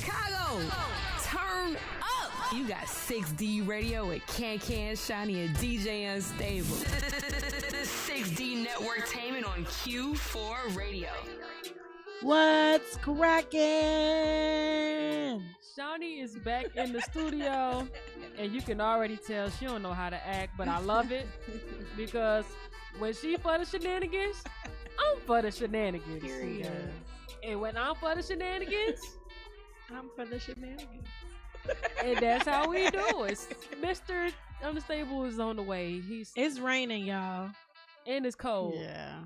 Chicago, turn up. You got 6D Radio with Can, Shiny, and DJ Unstable. 6D Networktainment on Q4 Radio. What's cracking? Shawnee is back in the studio, and you can already tell she don't know how to act, but I love it because when she for the shenanigans, I'm for the shenanigans. Period. And when I'm for the shenanigans, I'm for the shenanigans. and that's how we do it. Mr. Unstable is on the way. It's raining, y'all. And it's cold. Yeah.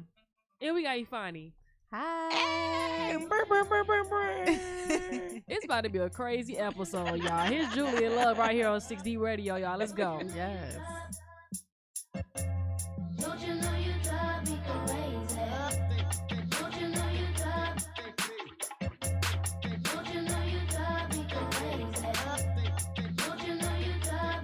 And we got Ifani. Hi. Hey, brr, brr, brr, brr, brr. It's about to be a crazy episode, y'all. Here's Julie in Love right here on 6D Radio, y'all. Let's go. Yes. Don't you know you drive me crazy? Don't you know you drive? Don't you know you drive me crazy? Don't you know you drive?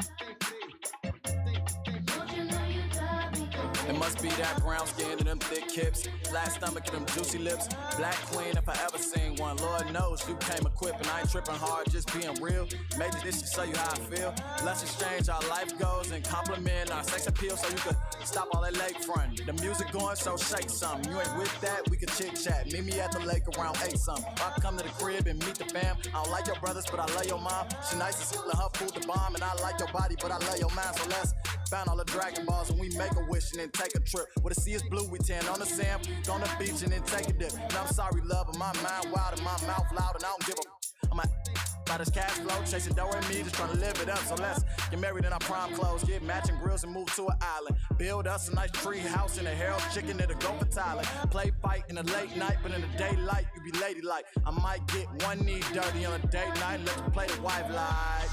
Don't you know you drive me crazy? It must be that brown skin and them thick hips, flat stomach and them juicy lips. Black queen, if I ever seen one. Lord knows you came equipped, and I ain't tripping hard, just being real. Maybe this should show you how I feel. Let's exchange our life goals and compliment our sex appeal, so you could stop all that lake front. The music going, so shake something. You ain't with that, we could chit chat. Meet me at the lake around 8 something. I come to the crib and meet the fam. I don't like your brothers, but I love your mom. She nice as let her food the bomb, and I like your body, but I love your mind. So let's find all the Dragon Balls and we make a wish and then take a trip. Where the sea is blue, we tan on the sand, go on the beach and then take a dip. And I'm sorry, love, but my mind wild and my mouth loud, and I don't give a. I'm by this cash flow, chasing dough and me, just trying to live it up. So let's get married in our prime clothes, get matching grills and move to an island. Build us a nice tree house in a Harold's Chicken that'll go for Thailand. Play fight in the late night, but in the daylight, you be ladylike. I might get one knee dirty on a date night, let you play the wife like.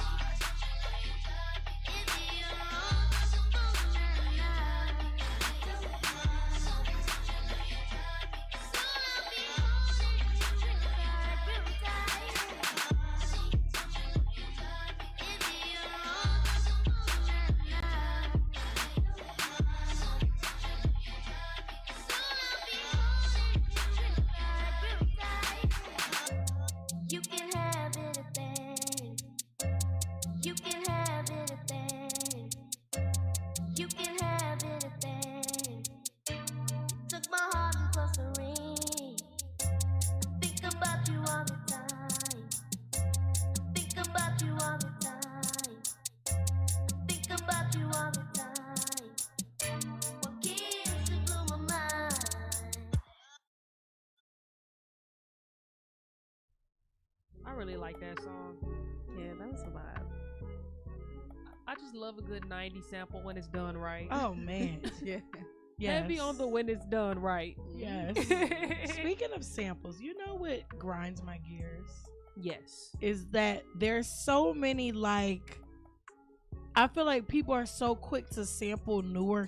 You can have anything. You can have anything. You can have anything. Took my heart and plus a ring. Think about you all the time. Think about you all the time. Think about you all the time. What keeps you blow my mind? I really like that song. Yeah, that was a vibe. I just love a good 90s sample when it's done right. Oh man. Yeah. Yes. Heavy on the when it's done right. Yes. Speaking of samples, you know what grinds my gears? Yes. Is that there's so many, like, I feel like people are so quick to sample newer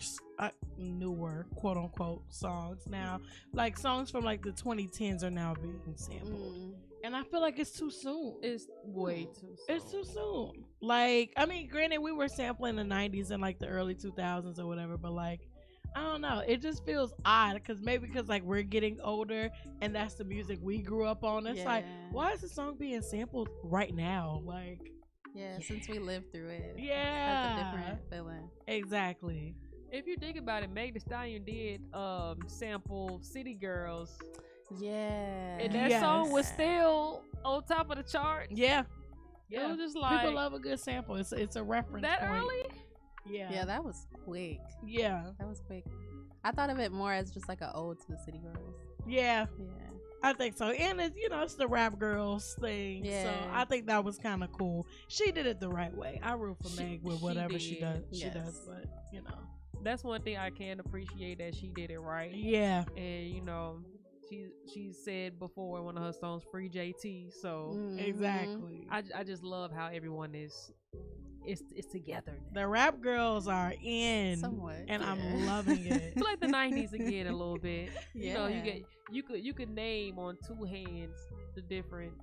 quote unquote songs now. Like songs from like the 2010s are now being sampled. And I feel like it's too soon. It's way too soon. It's too soon. Like, I mean, granted, we were sampling the 90s and like the early 2000s or whatever, but like, I don't know. It just feels odd because like we're getting older and that's the music we grew up on. It's like, why is the song being sampled right now? Like, yeah, since we lived through it. Yeah. That's a different feeling. Exactly. If you think about it, Meg Thee Stallion did sample City Girls. Yeah. And that song was still on top of the chart. Yeah. It was just like, people love a good sample. It's a reference that point. early? Yeah. Yeah, that was quick. Yeah. That was quick. I thought of it more as just like an ode to the City Girls. Yeah. Yeah. I think so. And it's, it's the rap girls thing. Yeah. So I think that was kind of cool. She did it the right way. I root for Meg with whatever she does. Yes. She does, but that's one thing I can appreciate, that she did it right. Yeah. And she said before in one of her songs, "Free JT." So exactly. I just love how everyone is together now. The rap girls are in, somewhat, and I'm loving it. It's like the 90s again a little bit. Yeah. You could name on two hands the different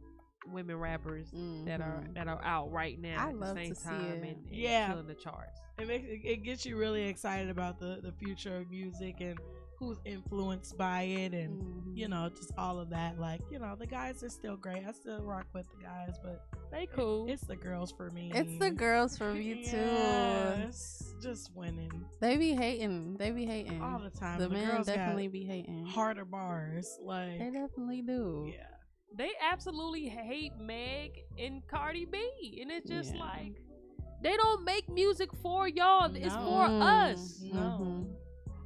women rappers that are out right now at the same time and killing the charts. It gets you really excited about the future of music and who's influenced by it, and Mhm. you know, just all of that. Like, you know, the guys are still great. I still rock with the guys, but They cool. it's the girls for me. It's the girls for me too. Yes, just winning They be hating. They be hating. all the time. The men girls definitely got be hating. harder bars. Like, They definitely do. yeah. They absolutely hate Meg and Cardi B, and it's just Yeah. like they don't make music for y'all. It's No. for us. No. Mhm.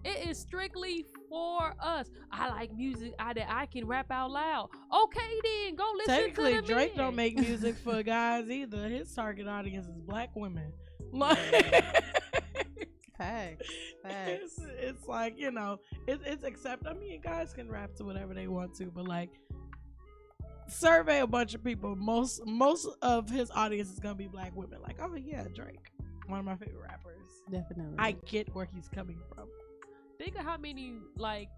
It is strictly for us. I like music that I can rap out loud. Okay, then go listen to Technically, the Drake men. don't make music for guys either. His target audience is black women. Like, Facts. Facts. it's like, you know, it's accept. I mean, guys can rap to whatever they want to, but like, survey a bunch of people. Most of his audience is gonna be black women. Like, oh yeah, Drake, one of my favorite rappers. Definitely. I get where he's coming from. Think of how many like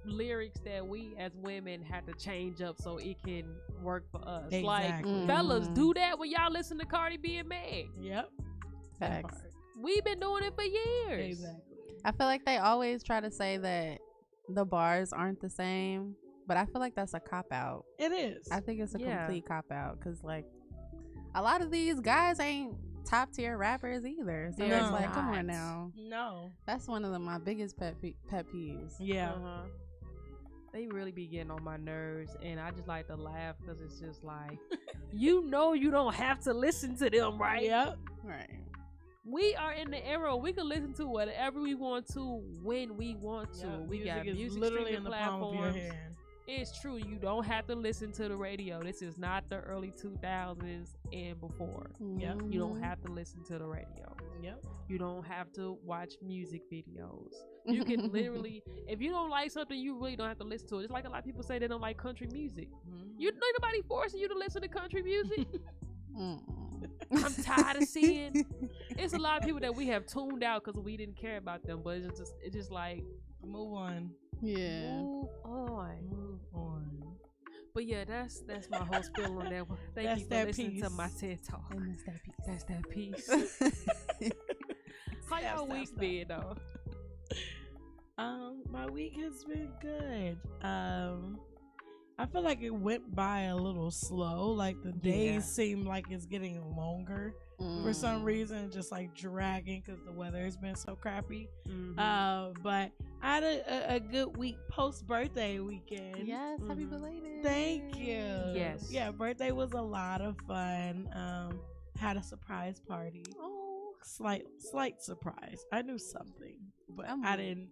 lyrics that we as women had to change up so it can work for us. Like Exactly. fellas, Mhm. do that when y'all listen to Cardi B and Meg. Yep. That Facts. part. We've been doing it for years. Exactly. I feel like they always try to say that the bars aren't the same, but I feel like that's a cop out. It is. I think it's a Yeah. complete cop out because like a lot of these guys ain't top tier rappers either. So They're it's like, come not. on now. No. That's one of my biggest pet peeves. Yeah. Uh-huh. They really be getting on my nerves, and I just like to laugh because it's just like, you know, you don't have to listen to them, right? Yep. Right. We are in the era we can listen to whatever we want to when we want to. Yep. We got is music literally streaming in the palm of your platforms. hand. It's true. You don't have to listen to the radio. This is not the early 2000s and before. Yep. You don't have to listen to the radio. Yep. You don't have to watch music videos. You can literally, if you don't like something, you really don't have to listen to it. It's like a lot of people say they don't like country music. You ain't nobody forcing you to listen to country music. I'm tired of seeing. It's a lot of people that we have tuned out because we didn't care about them. But it's just like Move on. Yeah. move on. Move on. But yeah, that's my whole spiel on that one. Thank That's you for that listening to piece. my TED talk. And that's that piece. That's that piece. How y'all Stop, week stop. been though? My week has been good. I feel like it went by a little slow. Like the days Yeah. seem like it's getting longer for some reason, just like dragging because the weather has been so crappy. But I had a good week post birthday weekend. Yes, happy Mhm. belated. Thank you. Yes. Yeah, birthday was a lot of fun. Had a surprise party. Oh, Slight surprise. I knew something, but I'm I weak.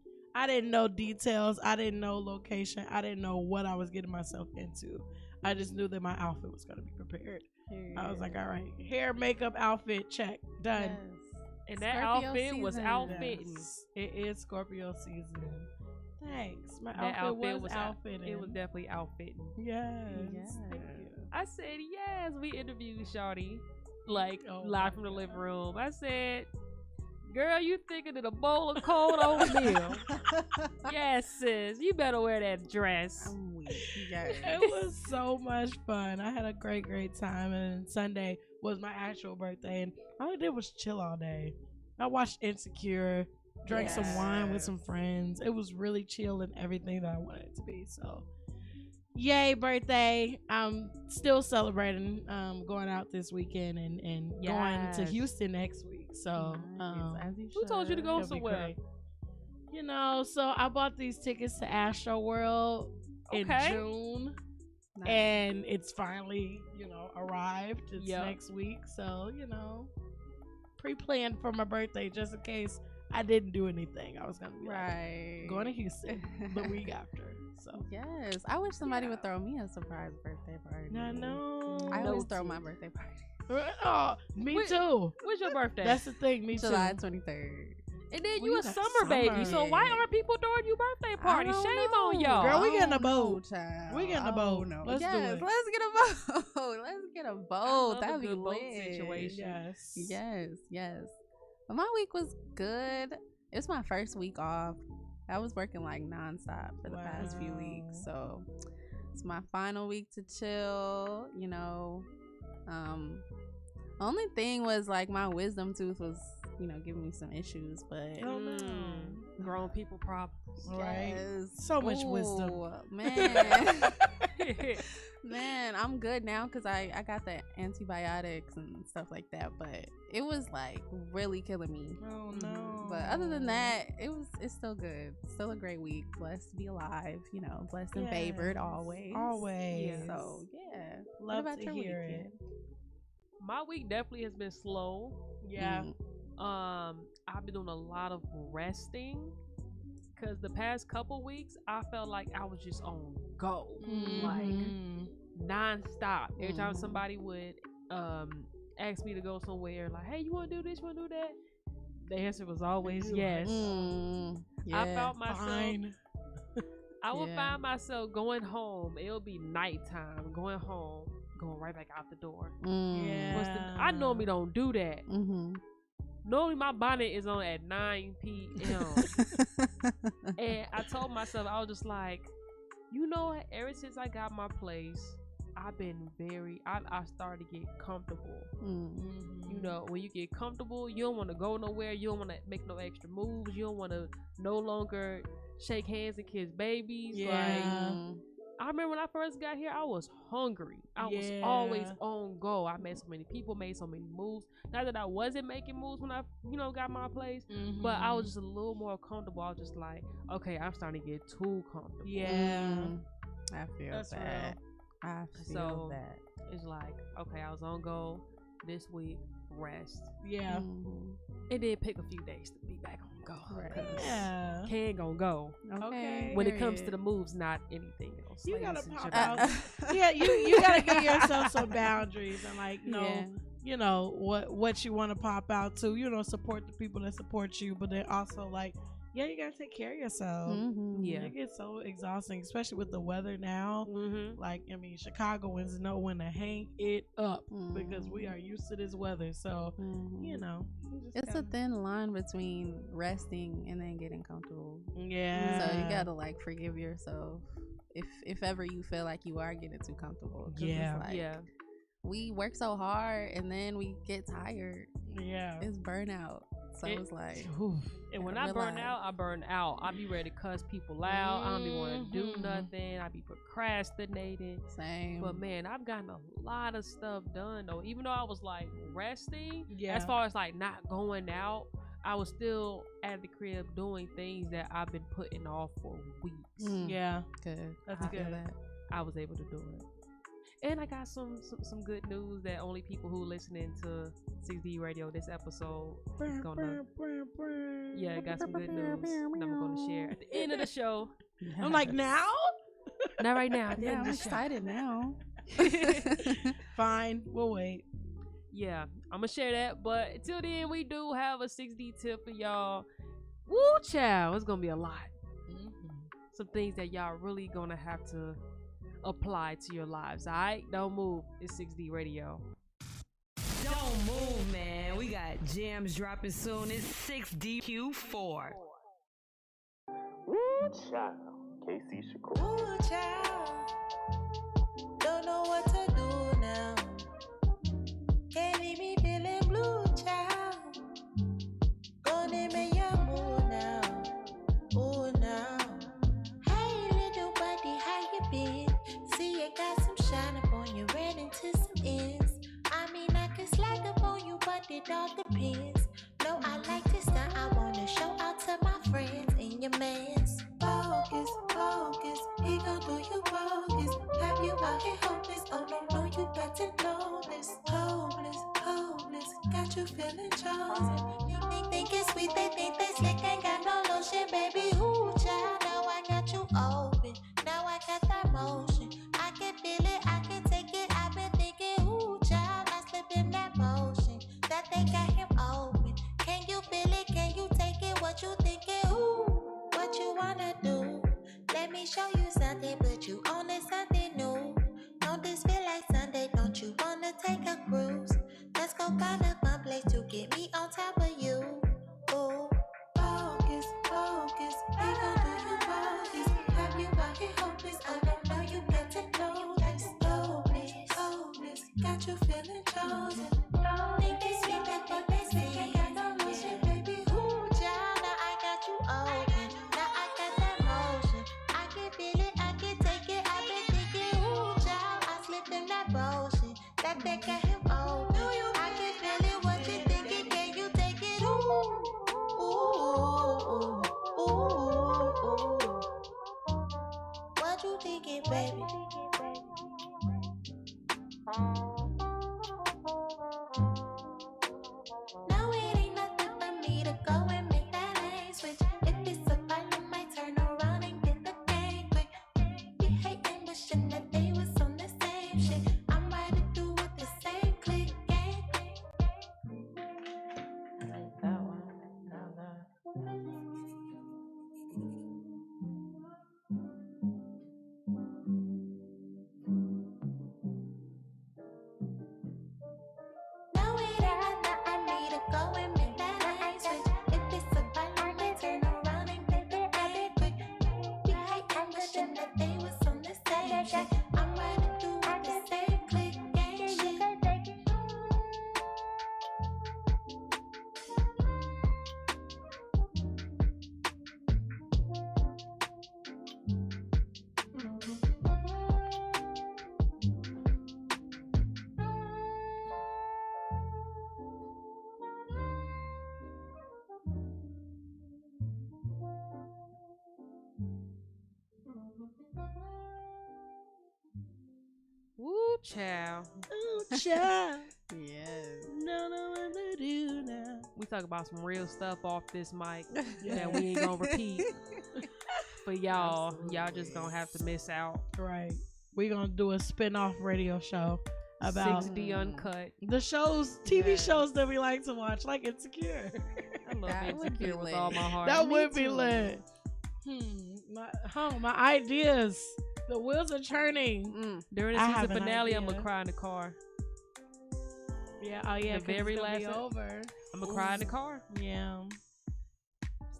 didn't know details. I didn't know location. I didn't know what I was getting myself into. I just knew that my outfit was gonna be prepared. I was like, all right, hair, makeup, outfit, check, done. yes. And that Scorpio outfit was season. outfitting. Yes, it is Scorpio season. Thanks. My That outfit was out- outfitting. It was definitely outfitting. Yes. Yes. Thank you. I said yes. We interviewed Shawty, like Oh live my from the living God. room. I said, "Girl, you thinking of a bowl of cold oatmeal?" Yes, sis. You better wear that dress. I'm weak. Yes. It was so much fun. I had a great time. And then Sunday was my actual birthday, and all I did was chill all day. I watched Insecure, drank some wine with some friends. It was really chill and everything that I wanted it to be. So, yay, birthday. I'm still celebrating going out this weekend and going to Yes. Houston next week. So, Nice, as you Who told you to should. go it'll be somewhere? great. You know, so I bought these tickets to Astro World in Okay. June. Nice. And it's finally, arrived. It's Yep. next week. So, pre-planned for my birthday just in case I didn't do anything. I was going to be Right. going to Houston the week after. So, Yes, I wish somebody would Yeah. throw me a surprise birthday party. I know. I always Noted. throw my birthday party. Oh, me Wait, too. When's your birthday? That's the thing. Me July too. 23rd. and then Well, you you a got summer baby. summer. So why aren't people throwing you birthday parties? I don't Shame on know. y'all. Girl, we I getting a don't know, boat. child. We getting a I boat. don't know. Let's do yes, it. let's get a boat. Let's get a boat. love a That'd be good boat lit. situation. Yes. Yes. But my week was good. It's my first week off. I was working like nonstop for the past few weeks. So it's my final week to chill, Only thing was like my wisdom tooth was giving me some issues, but Oh no. Grown people problems. Right. yes. So much wisdom. Ooh, man. Man, I'm good now because I got the antibiotics and stuff like that, but it was like really killing me. Oh no. But other than that, it's still good. Still a great week. Blessed to be alive, blessed and favored Yes. always. Always. So yeah. What Love about to your hear weekend? it. My week definitely has been slow. Yeah. I've been doing a lot of resting because the past couple weeks I felt like I was just on go, like Mhm. nonstop. Every time Mhm. somebody would ask me to go somewhere, like, "Hey, you want to do this? You want to do that?" The answer was always You yes. Yeah. I felt myself. Fine. I would Yeah. find myself going home. It'll be nighttime. Going home, going right back out the door. Yeah. I normally don't do that. Mm-hmm. Normally my bonnet is on at 9 p.m. And I told myself, I was just like, you know what? Ever since I got my place, I've been I started to get comfortable. You know, when you get comfortable, you don't want to go nowhere. You don't want to make no extra moves. You don't want to no longer shake hands and kiss babies. Yeah. Like, I remember when I first got here, I was hungry. I was always on go. I met so many people, made so many moves. Not that I wasn't making moves when I, got my place, but I was just a little more comfortable. I was just like, okay, I'm starting to get too comfortable. Yeah. I feel That's that. I feel So that. it's like, okay, I was on go this week, rest, Yeah. Mhm. and then pick a few days to be back on go. Right. 'Cause Yeah. Can gonna go Okay. when it comes to the moves, not anything else. You ladies gotta and pop gentlemen. out. Yeah, you gotta give yourself some boundaries and Yeah. what you want to pop out to. Support the people that support you, but then also you gotta take care of yourself. Mhm. Yeah. It gets so exhausting, especially with the weather now. Chicagoans know when to hang it up because we are used to this weather. So Mhm. you just It's a gotta- thin line between resting and then getting comfortable. yeah. So you gotta forgive yourself if ever you feel like you are getting too comfortable. 'Cause Yeah. it's Yeah. we work so hard and then we get tired. Yeah. It's burnout. So it's like And when gotta I burn realize. out, I burn out. I be ready to cuss people out. I don't be want to do Mhm. nothing. I be procrastinating. same. But man, I've gotten a lot of stuff done though. Even though I was resting, Yeah. as far as not going out, I was still at the crib doing things that I've been putting off for weeks. Yeah. Good. That's I feel good. that. I was able to do it. And I got some good news that only people who listening to 6D Radio this episode is gonna. Yeah, I got some good news that I'm gonna share at the end of the show. I'm like, now? Not right now. At the Yeah, end I'm of the show. excited now. Fine, we'll wait. Yeah, I'm gonna share that. But until then, we do have a 6D tip for y'all. Woo, child, it's gonna be a lot. Some things that y'all really gonna have to apply to your lives. All right, don't move. It's 6D Radio. Don't move, man. We got jams dropping soon. It's 6DQ4. Child, KC Shakur. Ooh, child. Don't know what to do now. Can't leave me feeling blue, child. Gonna make your mood now. Ooh, now. Hey, little buddy, how you been? See, you got some shine up on you, ran into some ends. I mean, I can slack up on you, but it all depends. No, I like to stunt. I wanna show out to my friends and your mans. Focus, focus, he gon' do you bogus. Have you out here hopeless? Oh no, you better know this. Hopeless, hopeless, got you feeling chosen. You think it's sweet, they think they slick, ain't got no lotion, baby. Ooh, child, now I got you open. Now I got that motion. I can feel it, I can take it. I've been thinking, ooh, child, I slip in that motion. That they got him open. Can you feel it? Can you take it? What you thinking? Ooh, what you wanna do? Let me show you something, put you on to something new. Don't this feel like Sunday? Don't you wanna take a cruise? Let's go find a fun place to get me on top of you. Ooh, focus, focus, he gon' do you bogus. Have you out here hopeless? Oh no, you better know this. Hopeless, hopeless, got you feeling chosen. Think they sweet, that think they sweet, ain't got no lotion, that got him open. I can feel it, what you thinking, can you take it? Ooh, what you thinking, baby? No, it ain't nothing for me to go and make that lane switch. If it's a fight, I might turn around and get the game quick. Be hating, wishing that they was on the same shit. I'm riding through with the same click gang. That one. No, no. No, it ain't nothing I need to go and make that lane switch. If it's a fight, I might turn around and get the game quick. Be hating, wishing that they was on the same shit. I'm riding through with the same click gang shit. Woo, child. Ooh, child. Yes. No, no, what to do now. We talk about some real stuff off this mic that we ain't gonna repeat. For y'all, y'all just gonna have to miss out. Right. We're going to do a spin-off radio show about 6D uncut. the shows, TV Yes. shows that we like to watch, like Insecure. I love That would be Insecure with lit. all my heart. That Me would be too. lit. My ideas. The wheels are turning. During the I season have an finale, I'm gonna idea. cry in the car. Yeah, oh yeah, The very last over. I'm gonna cry in the car. Yeah.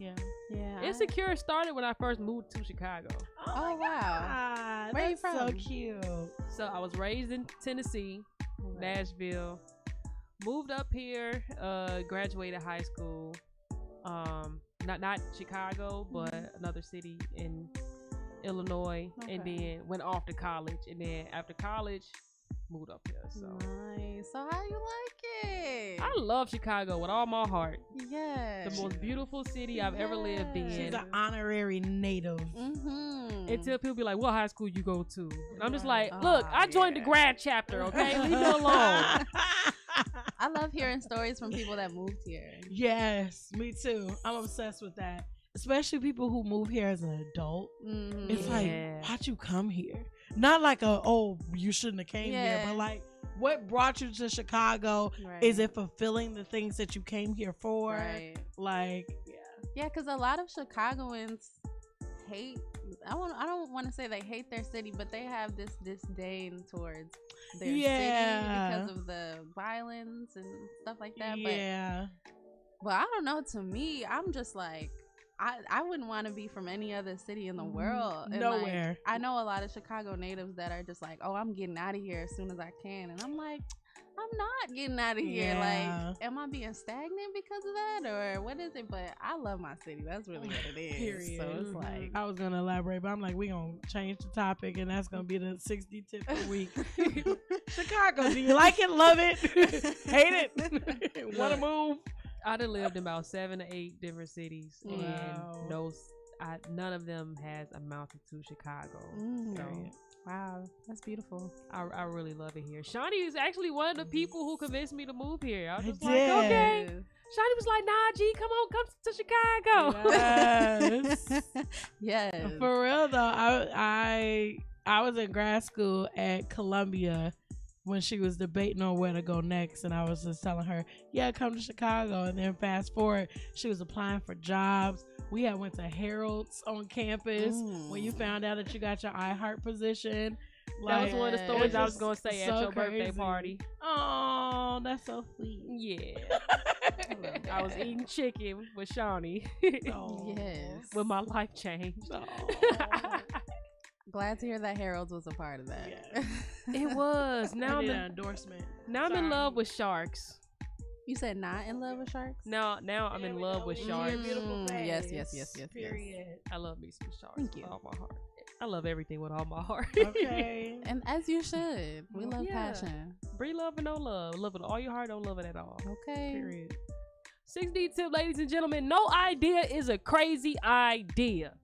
Yeah. Yeah. Insecure started when I first moved to Chicago. Oh, wow. God, Where you that's so from? cute. So I was raised in Tennessee, Nashville. Moved up here, graduated high school. Not Chicago, but another city in Illinois, and Okay. then went off to college. And then after college, moved up here. So Nice. So how you like it? I love Chicago with all my heart. Yes. The most beautiful city I've ever lived in. She's an honorary native. Mm-hmm. Until people be like, what high school you go to? And I'm just Right. like, look, Oh, I joined the yeah. grad chapter, okay? Leave me alone. I love hearing stories from people that moved here. Yes, me too. I'm obsessed with that. Especially people who move here as an adult. Mm-hmm. It's Yeah. like, how'd you come here? Not like you shouldn't have came here, Yeah. but like, what brought you to Chicago? Right. Is it fulfilling the things that you came here for? Right. Like, Yeah, because a lot of Chicagoans hate. I don't want to say they hate their city, but they have this disdain towards their Yeah. city because of the violence and stuff like that. yeah. But I don't know. To me, I'm just like, I wouldn't want to be from any other city in the world. And, like, Nowhere. I know a lot of Chicago natives that are just like, oh, I'm getting out of here as soon as I can, and I'm like, I'm not getting out of here. Yeah. Like, am I being stagnant because of that, or what is it? But I love my city. That's really what it is. Period. So it's like, I was gonna elaborate, but I'm like, we're gonna change the topic, and that's gonna be the 60 tip a week. Chicago, do you like it? Love it? Hate it? Want to move? I done lived in about 7 to 8 different cities, Wow. and none of them has amounted to Chicago. So wow, that's beautiful. I really love it here. Shawnee is actually one of the people who convinced me to move here. I was I just like, did. okay. Shawnee was like, nah, G, come on, come to Chicago. Yes. Yes. For real though, I was in grad school at Columbia when she was debating on where to go next, and I was just telling her, yeah, come to Chicago. And then fast forward, she was applying for jobs. We had went to Harold's on campus when you found out that you got your iHeart position. That was one of the stories it's I was just going to say at so your birthday crazy. party. Oh, that's so sweet. Yeah. I was eating chicken with Shawnee Oh. Yes. when my life changed. Oh. Glad to hear that Harold's was a part of that. Yeah. It was. Now Now I'm I'm an in, endorsement. now I'm in Sorry. love with sharks. You said not in love with sharks? Now I'm in love with sharks. Beautiful face. Yes. Period. I love me some sharks Thank with you. all my heart. I love everything with all my heart. Okay. And as you should. We love Yeah. passion. Bring love and no love. Love with all your heart, don't love it at all. Okay. Period. 6D tip, ladies and gentlemen. No idea is a crazy idea.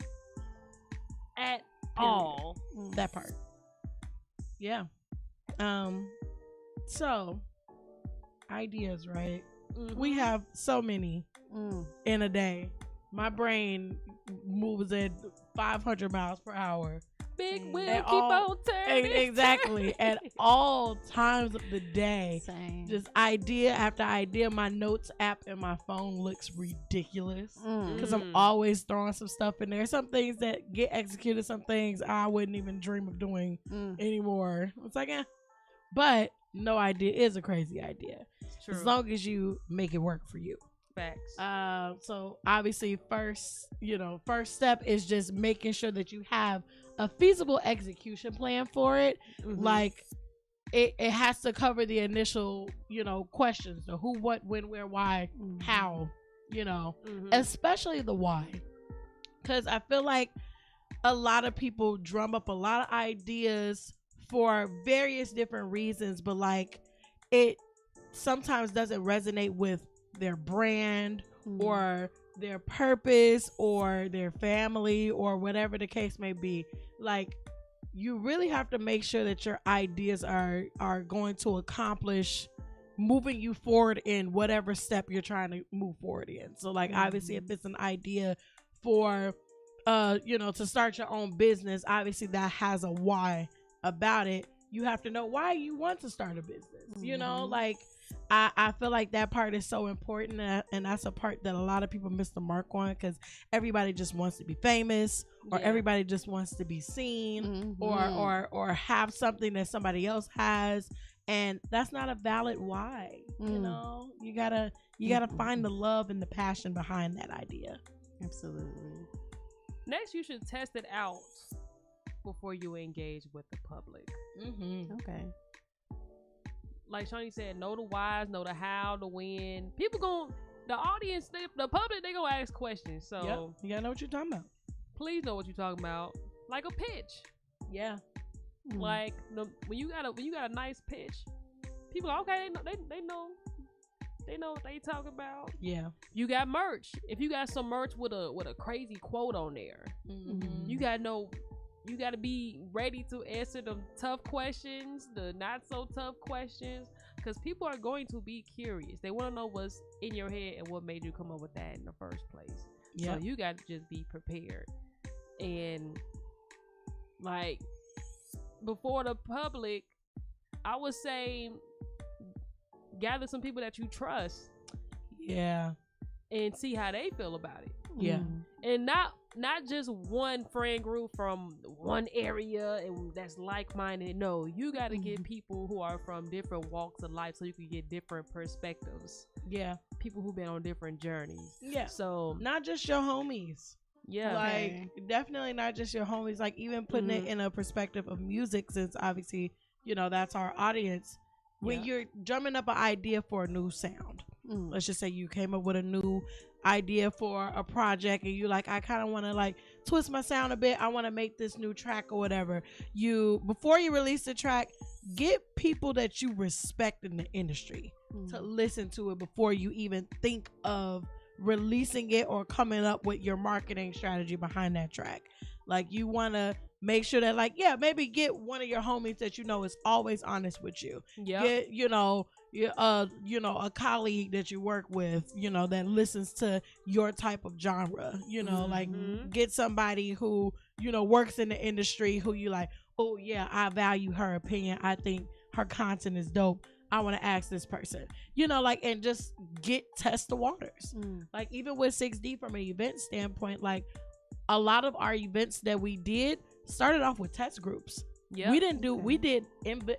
At all. That part. Yeah. So ideas, right? We have so many in a day. My brain moves at 500 miles per hour. Big wheel At keep all- on turning. Exactly. At all times of the day. Same. Just idea after idea. My notes app in my phone looks ridiculous because I'm always throwing some stuff in there. Some things that get executed, some things I wouldn't even dream of doing anymore. It's like, but no idea is a crazy idea. True. As long as you make it work for you. Facts. So obviously first step is just making sure that you have a feasible execution plan for it. Like it has to cover the initial, questions, the who, what, when, where, why, how, especially the why. Because I feel like a lot of people drum up a lot of ideas for various different reasons, but like it sometimes doesn't resonate with their brand or their purpose or their family or whatever the case may be. Like, you really have to make sure that your ideas are going to accomplish moving you forward in whatever step you're trying to move forward in. So like obviously if it's an idea for to start your own business, obviously that has a why about it. You have to know why you want to start a business. Like I feel like that part is so important, and that's a part that a lot of people miss the mark on, because everybody just wants to be famous, or everybody just wants to be seen, or have something that somebody else has, and that's not a valid why. You gotta find the love and the passion behind that idea. Absolutely. Next, you should test it out before you engage with the public. Okay. Like Shawnee said, know the whys, know the how, the when. The audience, the public, they gonna ask questions. So you gotta know what you're talking about. Please know what you're talking about. Like a pitch. Yeah. Like when you got a nice pitch, people are okay. They know what they talking about. Yeah. You got merch. If you got some merch with a crazy quote on there, you gotta know. You got to be ready to answer the tough questions, the not so tough questions, because people are going to be curious. They want to know what's in your head and what made you come up with that in the first place. So you got to just be prepared. And like before the public, I would say gather some people that you trust. Yeah. And see how they feel about it. Yeah. And not just one friend group from one area and that's like-minded. No, you got to get people who are from different walks of life so you can get different perspectives. Yeah. People who've been on different journeys. Yeah. So not just your homies. Yeah. Like definitely not just your homies. Like even putting it in a perspective of music, since obviously, that's our audience. When you're drumming up an idea for a new sound, let's just say you came up with a new idea for a project and you like, I kind of want to like twist my sound a bit, I want to make this new track or whatever. Before you release the track, get people that you respect in the industry to listen to it before you even think of releasing it or coming up with your marketing strategy behind that track. Like you want to make sure that maybe get one of your homies that is always honest with you. Get a colleague that you work with, that listens to your type of genre. Get somebody who works in the industry who you like, oh yeah, I value her opinion, I think her content is dope, I want to ask this person, and just test the waters. Like even with 6D, from an event standpoint, like a lot of our events that we did started off with test groups. We did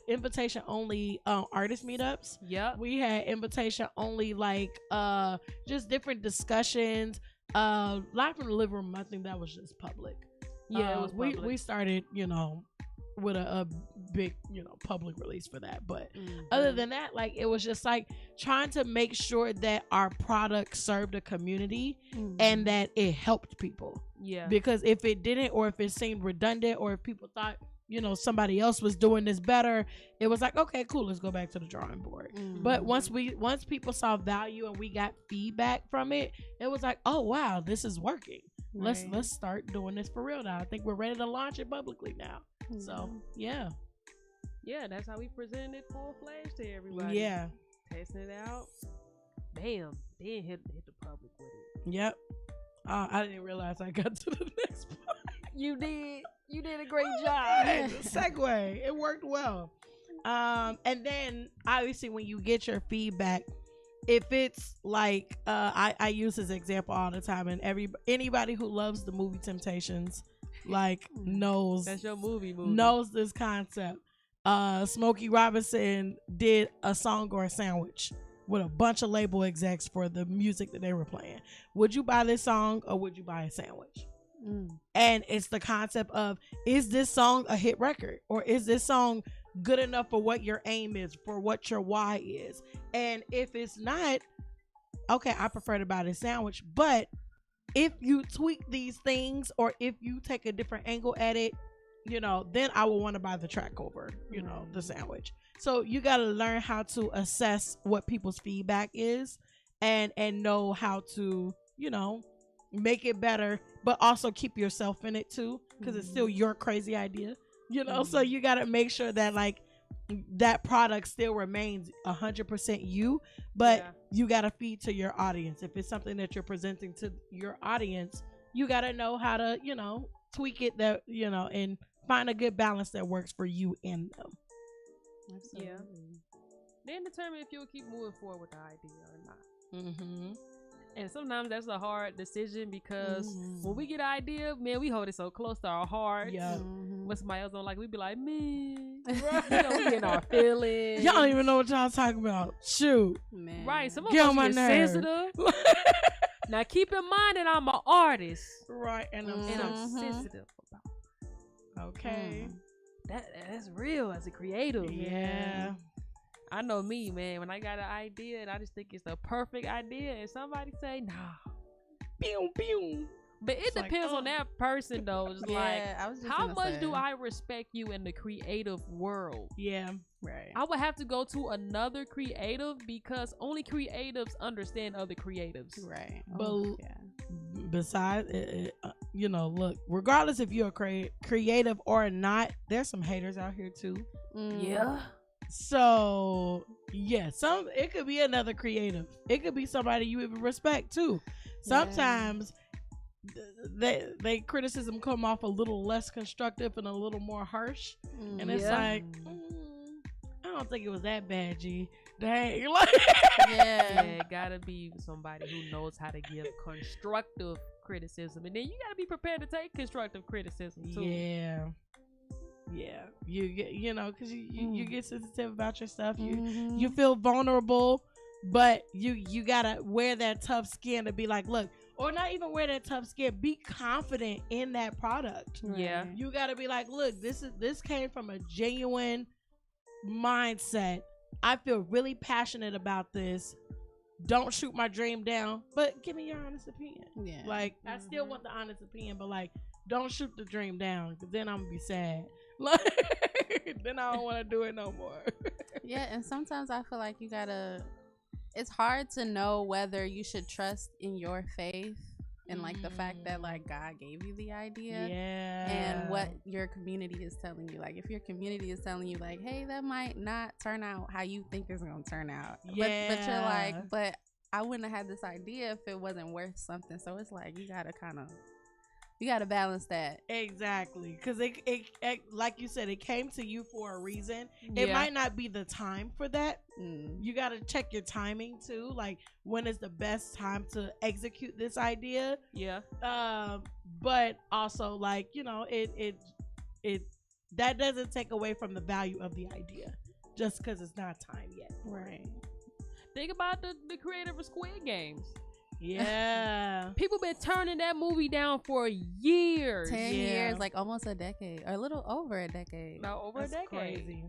invitation only artist meetups. We had invitation only just different discussions. Live from the living room, I think that was just public. It was public. We started with a big public release for that, but other than that, it was just trying to make sure that our product served a community and that it helped people. Because if it didn't, or if it seemed redundant, or if people thought somebody else was doing this better, it was like, okay, cool, let's go back to the drawing board. But once people saw value and we got feedback from it, it was like, oh wow, this is working. Right. Let's start doing this for real now. I think we're ready to launch it publicly now. So yeah, that's how we presented it full fledged to everybody. yeah, Testing it out. Bam. Then hit the public with it. yep. I didn't realize I got to the next part. You did a great job. Right, segue. It worked well. And then obviously when you get your feedback, if it's like I use this example all the time, and anybody who loves the movie Temptations like knows That's your movie. knows this concept. Smokey Robinson did a song or a sandwich with a bunch of label execs for the music that they were playing. Would you buy this song or would you buy a sandwich? And it's the concept of, is this song a hit record, or is this song good enough for what your aim is, for what your why is? And if it's not, okay, I prefer to buy this sandwich. But if you tweak these things, or if you take a different angle at it, then I will want to buy the track over, the sandwich. So you got to learn how to assess what people's feedback is, and know how to, make it better, but also keep yourself in it too, because it's still your crazy idea, so you got to make sure that like that product still remains 100% you, but you got to feed to your audience. If it's something that you're presenting to your audience, you got to know how to, tweak it, that, and find a good balance that works for you and them. Absolutely. Yeah. Then determine if you'll keep moving forward with the idea or not. And sometimes that's a hard decision, because when we get an idea, man, we hold it so close to our hearts. Yeah. When somebody else don't like, we be like, man, we get our feelings. Y'all don't even know what y'all talking about. Shoot. Man. Right. Some of Get us on my get nerve. sensitive. Now keep in mind that I'm an artist, Right. And I'm and I'm sensitive about okay. that's real as a creative. Yeah. I know me, man. When I got an idea and I just think it's the perfect idea, and somebody say, nah. Pew, pew. But it It's like, depends on that person, though. It's like, I was just how gonna much say. do I respect you in the creative world? Yeah. Right. I would have to go to another creative, because only creatives understand other creatives. Right. But Yeah. besides, look, regardless if you're creative or not, there's some haters out here too. Yeah. So yeah, it could be another creative. It could be somebody you even respect too. Sometimes they criticism come off a little less constructive and a little more harsh, and it's like, I don't think it was that bad, G. Dang, like Yeah, it gotta be somebody who knows how to give constructive criticism, and then you gotta be prepared to take constructive criticism too. Yeah, you get, because you get sensitive about your stuff. You feel vulnerable, but you gotta wear that tough skin to be like, look, or not even wear that tough skin. Be confident in that product. Yeah. You gotta be like, look, this came from a genuine mindset. I feel really passionate about this. Don't shoot my dream down, but give me your honest opinion. Yeah. Like, I still want the honest opinion, but like, don't shoot the dream down, because then I'm gonna be sad. Like, then I don't want to do it no more. Yeah, and sometimes I feel like it's hard to know whether you should trust in your faith and like the fact that like God gave you the idea. Yeah. And what your community is telling you. Like if your community is telling you like, hey, that might not turn out how you think it's gonna turn out. Yeah. But you're like, but I wouldn't have had this idea if it wasn't worth something. So it's like you gotta balance that. Exactly, because it like you said, it came to you for a reason. It might not be the time for that. You gotta check your timing too, like when is the best time to execute this idea. But also like, it that doesn't take away from the value of the idea just because it's not time yet. Right. Think about the creator of Squid Games. Yeah. People been turning that movie down for years. 10 years, like almost a decade, or a little over a decade. No, over That's a decade. crazy.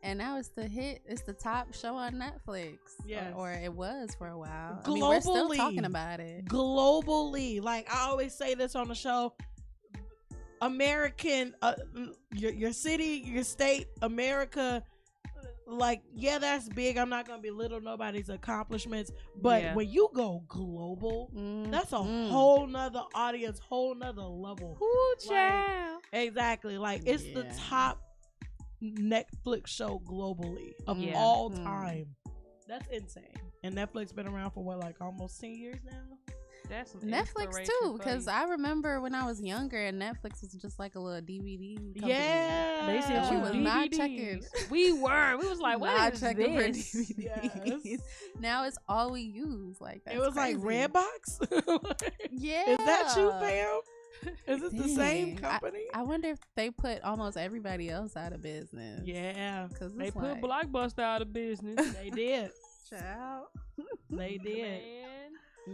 And now it's the top show on Netflix. Yes. Or it was for a while. Globally. I mean, we're still talking about it. Globally. Like I always say this on the show, American, your city, your state, America. Like, yeah, that's big. I'm not gonna belittle nobody's accomplishments, but Yeah. when you go global, that's a Mhm. whole nother audience, whole nother level. Ooh, Like, child. exactly. Like, it's the Yeah. top Netflix show globally of Yeah. all Mhm. time. That's insane. And Netflix been around for what, like almost 10 years now? That's some Netflix inspiration too, for because you. I remember when I was younger and Netflix was just like a little DVD company. Yeah. They said We you was DVDs. not checking. We were. We was like, what Not is checking for this? DVDs. Yes. Now it's all we use. Like that's It was crazy. like Redbox. Yeah. Is that you, fam? Is it the same Dang. company? I wonder if they put almost everybody else out of business. Yeah, Because They put Blockbuster out of business. they did. Child. They did. Man.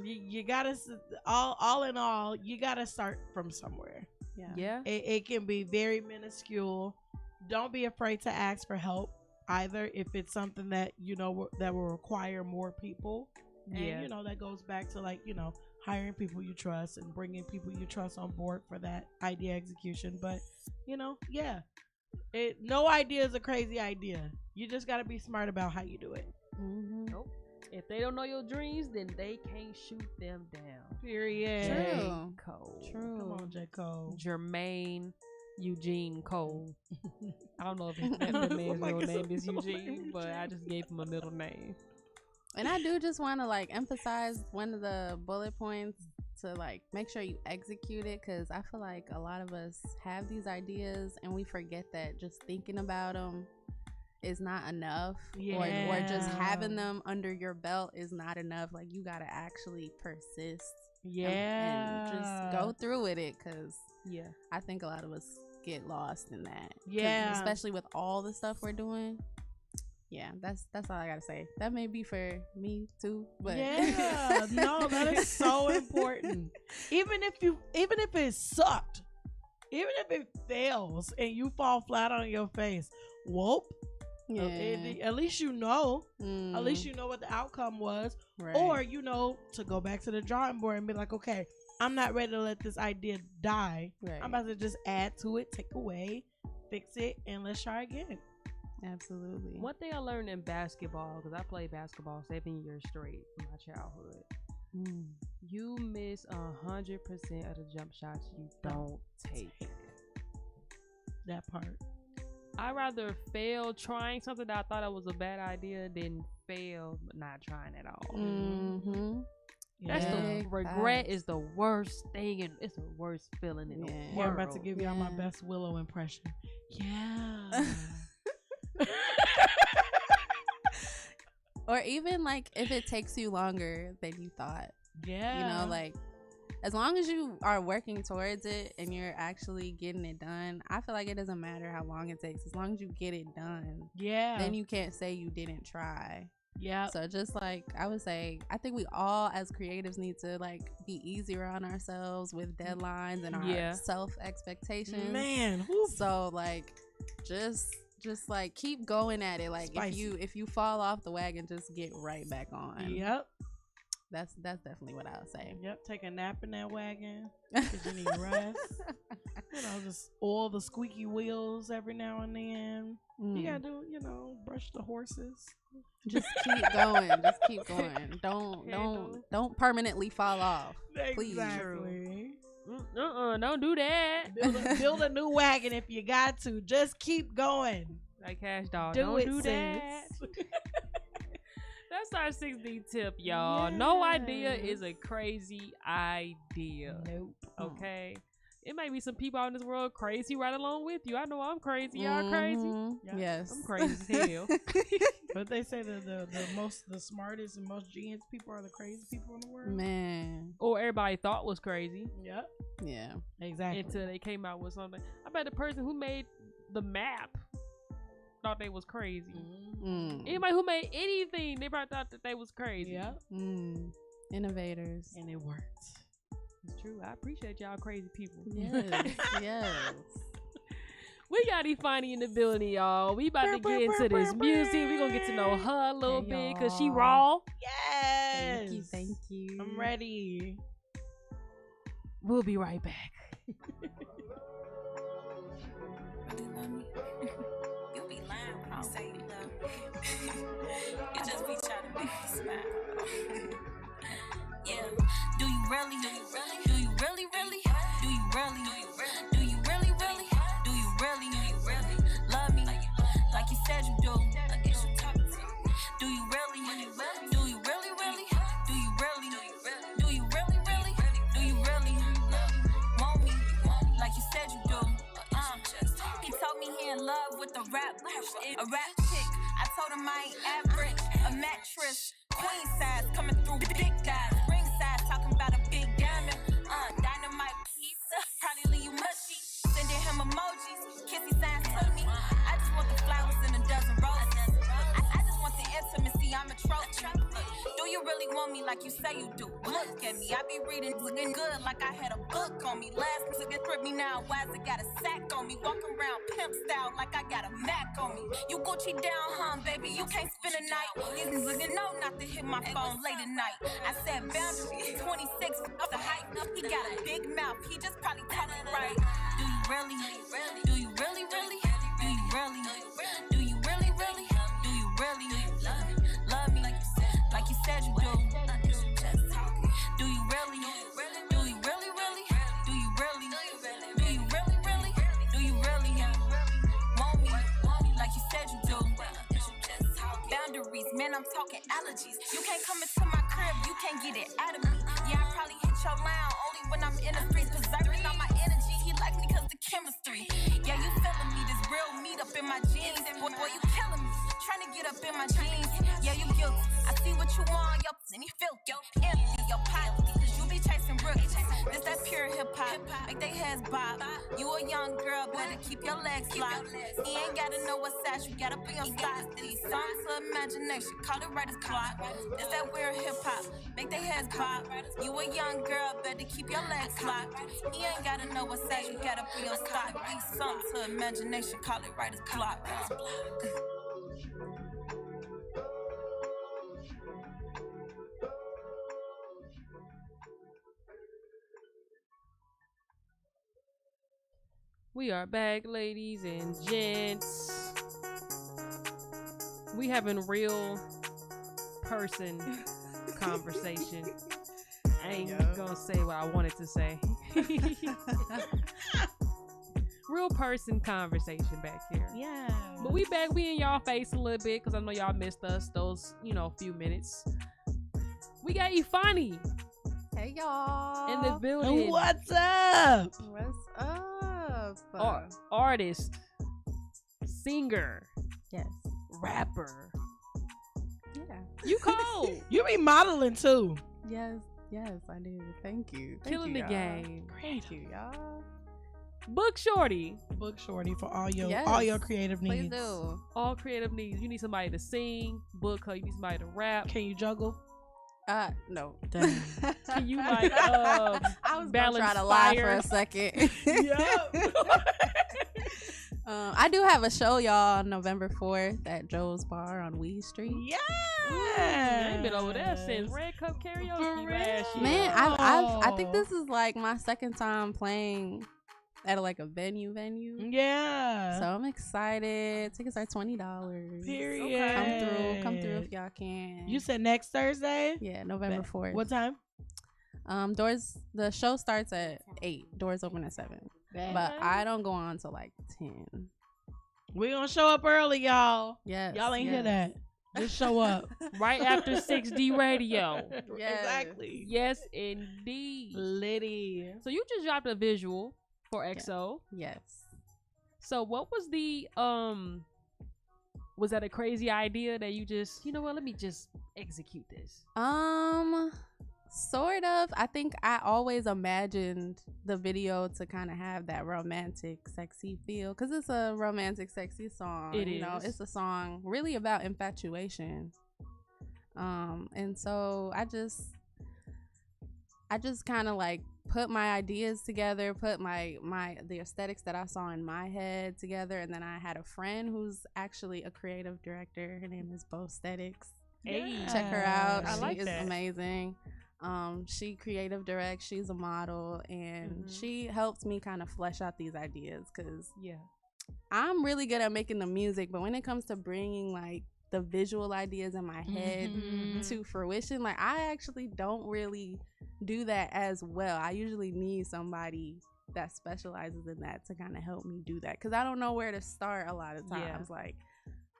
You gotta all in all, you gotta start from somewhere. Yeah. Yeah. It can be very minuscule. Don't be afraid to ask for help either if it's something that you know that will require more people. Yeah. And you know that goes back to like hiring people you trust and bringing people you trust on board for that idea execution. But yeah, no idea is a crazy idea. You just gotta be smart about how you do it. Mm-hmm. Nope. If they don't know your dreams, then they can't shoot them down. Period. J. True. Cole. True. Come on, J. Cole. Jermaine Eugene Cole. I don't know if that man's Like real it's a name is middle name, Eugene, but I just gave him a middle name. And I do just want to like emphasize one of the bullet points to like make sure you execute it, because I feel like a lot of us have these ideas and we forget that just thinking about them is not enough, or just having them under your belt is not enough. Like you gotta actually persist, and just go through with it, because Yeah. I think a lot of us get lost in that. 'Cause Yeah. especially with all the stuff we're doing. Yeah, that's all I gotta say. That may be for me too, but yeah, no, that is so important. Even if it sucked, even if it fails and you fall flat on your face, whoop. yeah. At least you know. Mm, At least you know what the outcome was, right. or to go back to the drawing board and be like, okay, I'm not ready to let this idea die. right. I'm about to just add to it, take away, fix it, and let's try again. Absolutely. One thing I learned in basketball, because I played basketball 7 years straight in my childhood, you miss 100% of the jump shots you don't take. That part. I'd rather fail trying something that I thought was a bad idea than fail not trying at all. Mm-hmm. That's the Big regret facts. is the worst thing, and it's the worst feeling in the Yeah. world. Yeah, I'm about to give y'all my Yeah. best Willow impression. Yeah. Or even like if it takes you longer than you thought, Yeah. like as long as you are working towards it and you're actually getting it done, I feel like it doesn't matter how long it takes. As long as you get it done, Yeah. then you can't say you didn't try. Yeah. So just like I would say, I think we all as creatives need to like be easier on ourselves with deadlines and our Yeah. self expectations. Man. whew. So like just like keep going at it. Like Spicy. if you fall off the wagon, just get right back on. Yep. That's definitely what I would say. Yep. Take a nap in that wagon because you need rest. Just oil the squeaky wheels every now and then. You gotta do, brush the horses. Just keep going. Just keep going. Don't permanently fall off. Please. Exactly. Don't do that. Build a new wagon if you got to. Just keep going. Like Cash Dog, Do don't it, do sis. that. That's our 6D tip, y'all. No idea is a crazy idea. Nope. Okay? It might be some people out in this world crazy right along with you. I know I'm crazy. Y'all crazy? Mhm. Yeah. Yes. I'm crazy as hell. But they say that the smartest and most genius people are the crazy people in the world. Man. Or everybody thought was crazy Yep. Yeah. Exactly. until they came out with something. I bet the person who made the map thought they was crazy. Mm. Anybody who made anything, they probably thought that they was crazy. Yep. Mm. Innovators. And it worked. It's true. I appreciate y'all crazy people. Yes. Yes. We got Ifani in the building, y'all. We about to get into this music. We gonna get to know her a little Hey, bit because she y'all. raw. Yes. Thank you. I'm ready. We'll be right back. You be lying when you say you love me. You just be trying to make me smile. Yeah. Do you really? Do you really? Do you really? Really? Do you really? Do you really? Do you really? Really? Do you really? Do you really love me like you said you do? Like you should talk to me. Do you really? Do you really? Do you really? Really? Do you really? Do you really? Really? Do you really want me like you said you do? He told me he in love with a rap chick. I told him I ain't average. A mattress, queen size, coming through big guys. Ring size, talking about a big diamond. Dynamite pizza, probably leave you mushy. Sending him emojis, kissy signs to me. I just want the flowers and a dozen roses. I just want the intimacy, I'm a trophy. Do you really want me like you say you do? Look at me, I be reading, looking good like I had a book on me. Last nigga grip me now, why it got a sack on me? Walk around pimp style like I got a Mac on me. You Gucci down, baby, you can't spend a night. These niggas know not to hit my phone late at night. I said boundaries, 26 up the height. He got a big mouth, he just probably talking right. Do you really? Do you really? Really? Do you really? Do you really? Really? Do you really love me like you said you do? Do you really? Do you really? Really? Do you really? Do you really? Really? Do you really want me like you said you do? Boundaries, man, I'm talking allergies. You can't come into my crib, you can't get it out of me. Yeah, I probably hit your line only when I'm in the streets, preserving all my energy. He like me cause the chemistry. Yeah, you feeling me, this real meat up in my jeans. Boy, you killing me, trying to get up in my jeans. Yeah, you guilty. I see what you want, yo, and you feel empty, your pot, cause you be chasing rookies. This that pure hip-hop, like they heads bob. You a young girl, better keep your legs locked. He ain't gotta know what size you got up in your style. These songs to imagination, call it writer's block. This that weird hip-hop, make they heads pop. You a young girl, better keep your legs locked. He ain't gotta know what size you got up in your style. These songs to imagination, call it writer's block. We are back, ladies and gents. We having real person conversation. I ain't gonna say what I wanted to say. Real person conversation back here. Yeah. But we back. We in y'all face a little bit because I know y'all missed us those, few minutes. We got Ifani Hey y'all. in the building. What's up? What's up? Artist, singer, Yes. rapper. Yeah. You cold. You be modeling too. Yes. Yes, I do. Thank you. Thank Killing you, the y'all. game. Thank you, y'all. Book Shorty. Book Shorty for all your Yes. creative Please needs. do. All creative needs. You need somebody to sing. Book her. You need somebody to rap. Can you juggle? No. Dang. Can you like I was gonna balance try to lie for fire? a second. Yep. I do have a show, y'all, on November 4th at Joe's Bar on Weed Street. Yeah. I ain't been over there since Red Cup Karaoke last year. Man, I think this is like my second time playing at like a venue. Yeah. So I'm excited. Tickets are $20. Period. Come through if y'all can. You said next Thursday? Yeah, November 4th. What time? The show starts at 8. Doors open at 7. But I don't go on till like 10. We gonna show up early, y'all. Yes. Y'all ain't hear that. Just show up. Right after 6D radio. Yes. Exactly. Yes, indeed. Liddy. So you just dropped a visual for EXO. Yes. So what was the was that a crazy idea that you just, you know what, let me just execute this? Sort of. I think I always imagined the video to kind of have that romantic, sexy feel, because it's a romantic, sexy song. It you know, is. it's a song really about infatuation. And so I just kind of like put my ideas together, put the aesthetics that I saw in my head together, and then I had a friend who's actually a creative director. Her name is Bo Aesthetics. Hey. Check her out. I She like is that. amazing. She creative directs. She's a model, and she helped me kind of flesh out these ideas because Yeah. I'm really good at making the music, but when it comes to bringing like the visual ideas in my head to fruition, like I actually don't really do that as well. I usually need somebody that specializes in that to kind of help me do that, because I don't know where to start a lot of times. Like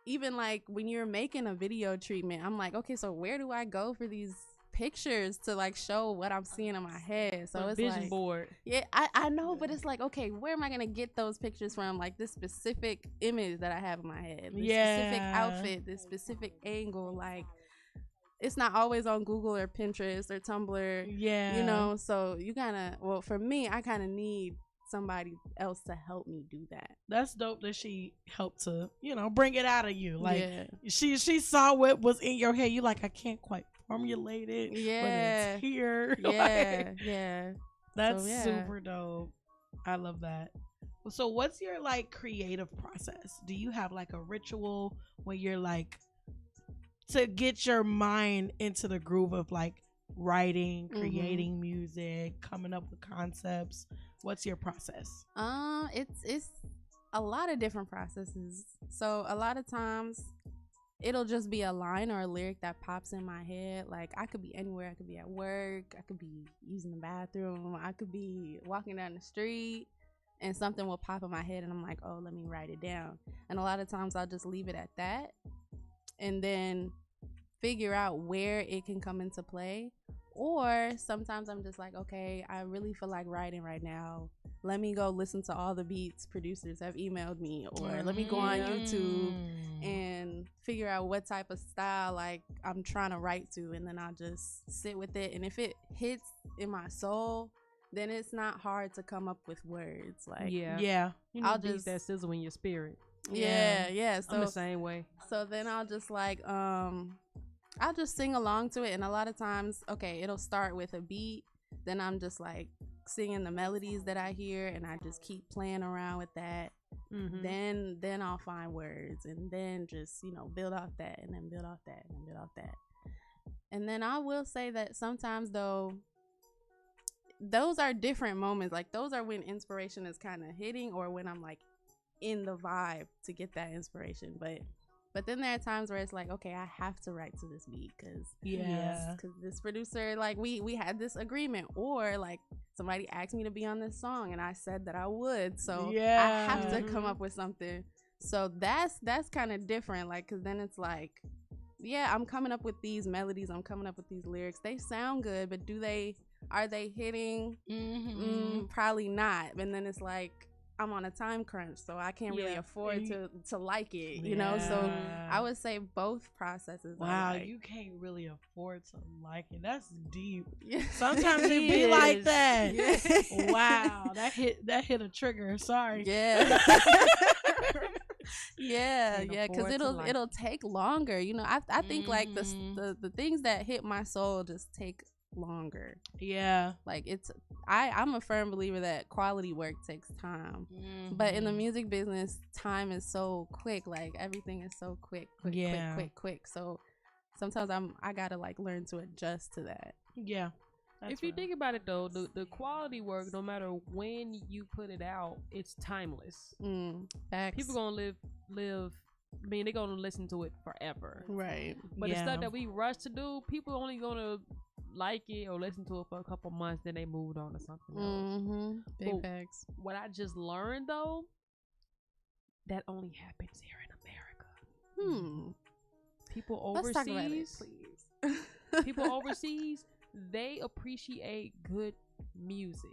even like when you're making a video treatment, I'm like, okay, so where do I go for these pictures to like show what I'm seeing in my head? So it's vision like, board. yeah, I know, but it's like, okay, where am I gonna get those pictures from? Like this specific image that I have in my head, this specific outfit, this specific angle. Like it's not always on Google or Pinterest or Tumblr. You know, so you gotta, well, for me, I kind of need somebody else to help me do that. That's dope that she helped to, you know, bring it out of you. Like she saw what was in your head. You like, I can't quite formulate it, but it's here. That's super dope. I love that. So what's your like creative process? Do you have like a ritual when you're like, to get your mind into the groove of like writing, creating music, coming up with concepts? What's your process? It's a lot of different processes. So a lot of times it'll just be a line or a lyric that pops in my head. Like I could be anywhere. I could be at work, I could be using the bathroom, I could be walking down the street, and something will pop in my head and I'm like, oh, let me write it down. And a lot of times I'll just leave it at that and then figure out where it can come into play. Or sometimes I'm just like, okay, I really feel like writing right now. Let me go listen to all the beats producers have emailed me, or let me go on YouTube and figure out what type of style like I'm trying to write to, and then I'll just sit with it. And if it hits in my soul, then it's not hard to come up with words. Like you I'll need just that sizzle in your spirit. So I'm the same way. So then I'll just like I'll just sing along to it. And a lot of times, okay, it'll start with a beat, then I'm just like singing the melodies that I hear, and I just keep playing around with that. Then I'll find words, and then just, you know, build off that, and then build off that, and then build off that. And then I will say that sometimes though, those are different moments. Like those are when inspiration is kind of hitting, or when I'm like in the vibe to get that inspiration. But then there are times where it's like, okay, I have to write to this beat because this producer, like we had this agreement, or like somebody asked me to be on this song and I said that I would, so I have to come up with something. So that's kind of different, like, because then it's like, I'm coming up with these melodies, I'm coming up with these lyrics, they sound good, but are they hitting? Probably not. And then it's like, I'm on a time crunch, so I can't really afford to like it, you know. So I would say both processes. Wow, like, you can't really afford to like it. That's deep. Sometimes it be like that. Wow, that hit a trigger. Sorry. Because it'll take longer, you know. I think like the things that hit my soul just take longer. Like I'm a firm believer that quality work takes time, but in the music business, time is so quick. Like everything is so quick. So sometimes I gotta like learn to adjust to that. If you think about it though, the quality work, no matter when you put it out, it's timeless. People gonna live I mean, they're gonna listen to it forever, right? But the stuff that we rush to do, people only gonna like it or listen to it for a couple months, then they moved on to something else. Big facts. What I just learned though, that only happens here in America. People overseas, let's talk about it, please. People overseas, they appreciate good music.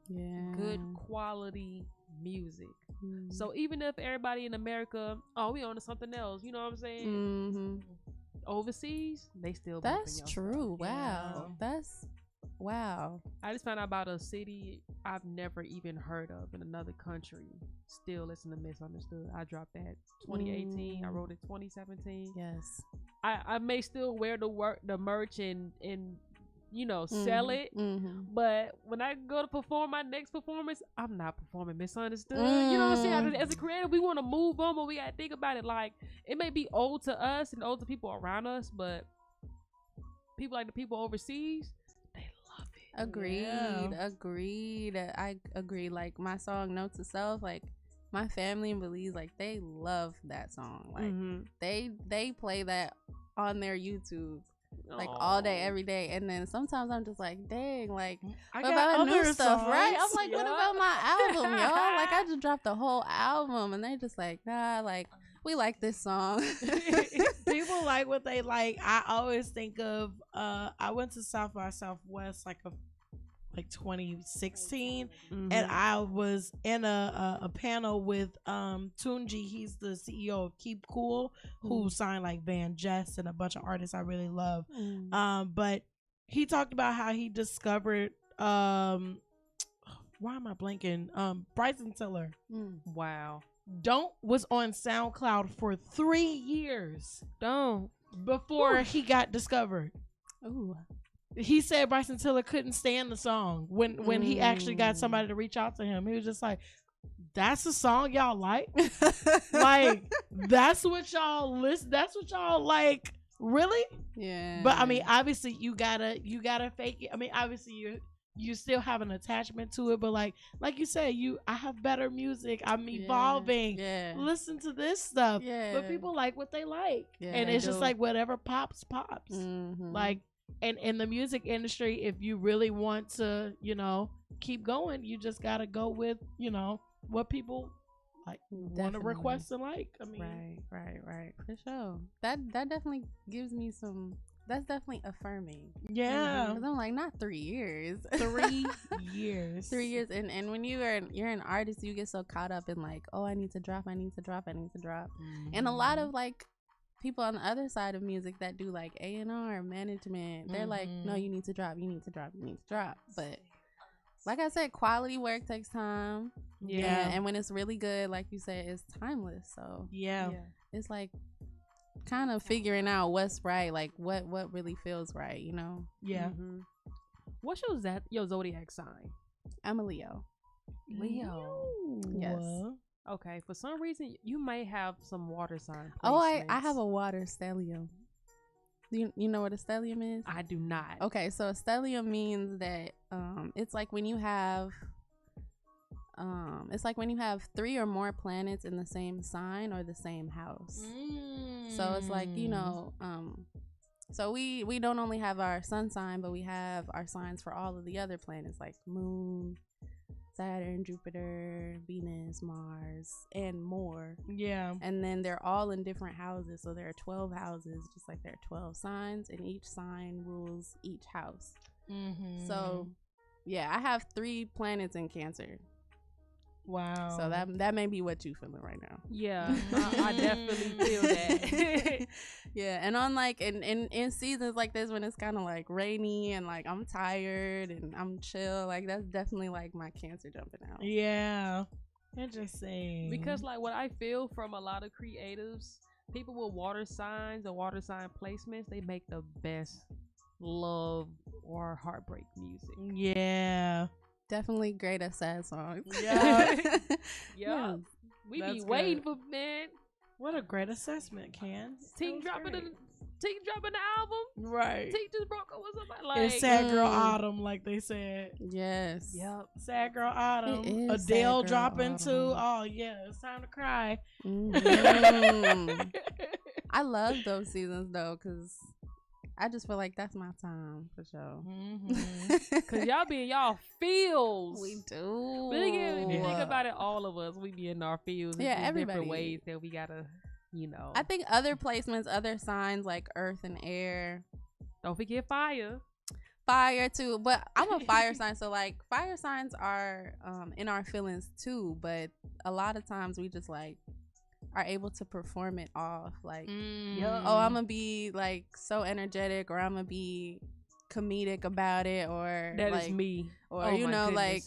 Good quality music. So even if everybody in America, we on to something else, you know what I'm saying? Overseas, they still. That's true. Wow. Wow. I just found out about a city I've never even heard of in another country. Still listen to Misunderstood. I dropped that 2018. I wrote it 2017. Yes. I may still wear the merch and you know, sell it. But when I go to perform my next performance, I'm not performing Misunderstood. You know what I'm saying? As a creator, we want to move on, but we gotta think about it. Like, it may be old to us and old to people around us, but people like the people overseas, they love it. Agreed. I agree. Like my song Note to Self, like my family in Belize, like they love that song. Like they play that on their YouTube like all day, every day. And then sometimes I'm just like, dang, like I what got about new other stuff, right? songs. I'm like, what about my album, y'all? Like I just dropped the whole album, and they just like, nah, like we like this song. People like what they like. I always think of I went to South by Southwest like 2016, and I was in a panel with Tunji. He's the CEO of Keep Cool, who signed like Van Jess and a bunch of artists I really love. But he talked about how he discovered why am I blanking? Bryson Tiller. Wow. Don't was on SoundCloud for 3 years. Don't. Before he got discovered. Ooh. He said Bryson Tiller couldn't stand the song when he actually got somebody to reach out to him. He was just like, that's the song y'all like? Like, that's what y'all listen, that's what y'all like, really? Yeah. But I mean, obviously you gotta fake it. I mean, obviously you still have an attachment to it, but like you said, I have better music, I'm evolving. Yeah. Listen to this stuff. Yeah. But people like what they like. Yeah, and they it's just do. like whatever pops. Like, and in the music industry, if you really want to, keep going, you just gotta go with, what people like want to request and like. I mean, right, for sure. That definitely gives me some. That's definitely affirming. Yeah, 'Cause I'm like, not 3 years. 3 years. 3 years, and when you're an artist, you get so caught up in like, oh, I need to drop, and a lot of like people on the other side of music that do like A&R management, they're like, no, you need to drop. But like I said, quality work takes time. Yeah. And when it's really good, like you said, it's timeless. So yeah. it's like kind of figuring out what's right, like what really feels right, Yeah. What's your zodiac sign? I'm a Leo. Leo. Yes. Okay, for some reason you might have some water sign. Oh, I have a water stellium. You know what a stellium is? I do not. Okay, so a stellium means that it's like when you have 3 or more planets in the same sign or the same house. So it's like, so we don't only have our sun sign, but we have our signs for all of the other planets like Moon, Saturn, Jupiter, Venus, Mars, and more. Yeah. And then they're all in different houses. So there are 12 houses, just like there are 12 signs, and each sign rules each house. So, yeah, I have 3 planets in Cancer. Wow. So that may be what you feeling right now. Yeah, I definitely feel that. Yeah, and on like in seasons like this when it's kind of like rainy and like I'm tired and I'm chill, like that's definitely like my Cancer jumping out. Yeah. Interesting. Because like what I feel from a lot of creatives, people with water signs or water sign placements, they make the best love or heartbreak music. Yeah. Definitely great at sad songs. Yeah. Yeah. We That's be waiting good. for, man. What a great assessment, Can. Team dropping the album. Right. Team just broke up with somebody. Like, It's Sad Girl Autumn, like they said. Yes. Yep. Sad Girl Autumn. It is Adele Sad Girl dropping too. Autumn. Oh yeah, it's time to cry. I love those seasons though, cause I just feel like that's my time for sure. Cause y'all be in y'all feels. We do. But again, if you think about it, all of us, we be in our fields. Yeah, in everybody. different ways that we gotta, I think other placements, other signs like earth and air. Don't forget fire. Fire too, but I'm a fire sign, so like fire signs are in our feelings too, but a lot of times we just like are able to perform it off like oh, I'm gonna be like so energetic, or I'm gonna be comedic about it, or That like, is me. or Oh my like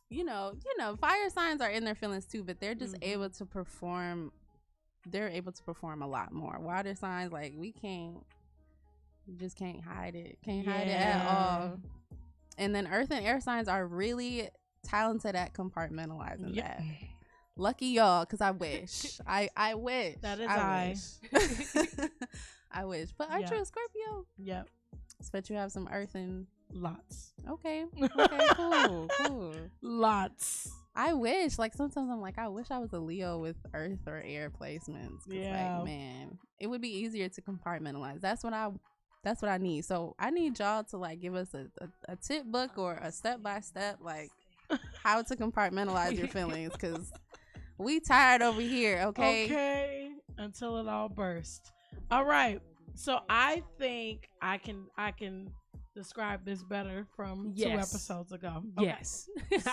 goodness. fire signs are in their feelings too, but they're just able to perform. They're able to perform a lot more. Water signs, like we just can't hide it. Can't hide it at all. And then earth and air signs are really talented at compartmentalizing that. Lucky y'all, because I wish. I wish. That is I wish. I wish. But aren't you a Scorpio? Yep. But you have some earth and Lots. okay. Okay, cool. Lots. I wish, like, sometimes I'm like, I wish I was a Leo with earth or air placements. Yeah. Like, man, it would be easier to compartmentalize. That's what I need. So I need y'all to like give us a tip book or a step by step, like how to compartmentalize your feelings, because we tired over here. Okay. Until it all bursts. All right. So I think I can describe this better from 2 episodes ago. Okay. Yes.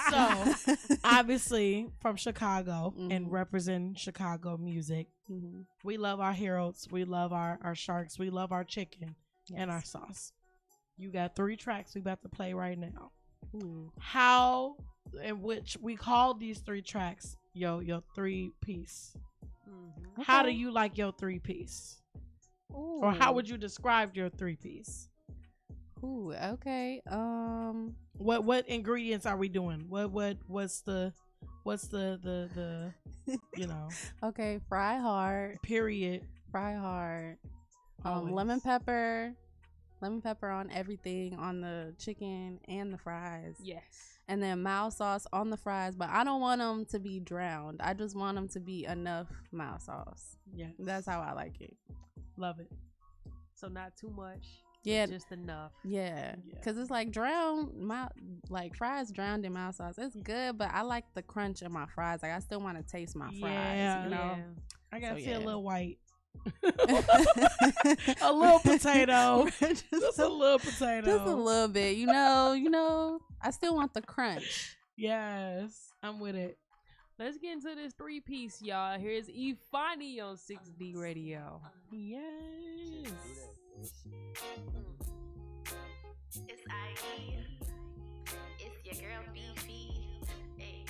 So obviously from Chicago Mhm. and represent Chicago music. Mm-hmm. We love our heroes. We love our sharks. We love our chicken and our sauce. You got 3 tracks we about to play right now. Ooh. How in which we call these 3 tracks your 3-piece. Mm-hmm. How do you like your 3-piece? Or how would you describe your 3-piece? Ooh, okay. What ingredients are we doing? What's the you know, Okay, fry hard. period. Fry hard. Always. Lemon pepper on everything, on the chicken and the fries. Yes. And then mild sauce on the fries, but I don't want them to be drowned. I just want them to be enough mild sauce. Yeah. That's how I like it. Love it. So not too much. Yeah. Just enough. Yeah, Yeah. because it's like like fries drowned in mild sauce. It's good, but I like the crunch in my fries. Like I still want to taste my fries. Yeah. You know. I gotta So, see a yeah. little white. A little potato. Just a little potato. Just a little bit. You know. I still want the crunch. Yes. I'm with it. Let's get into this 3-piece, y'all. Here's Ifani on 6D Radio. Yes. It's IE. It's your girl Beefy. Hey.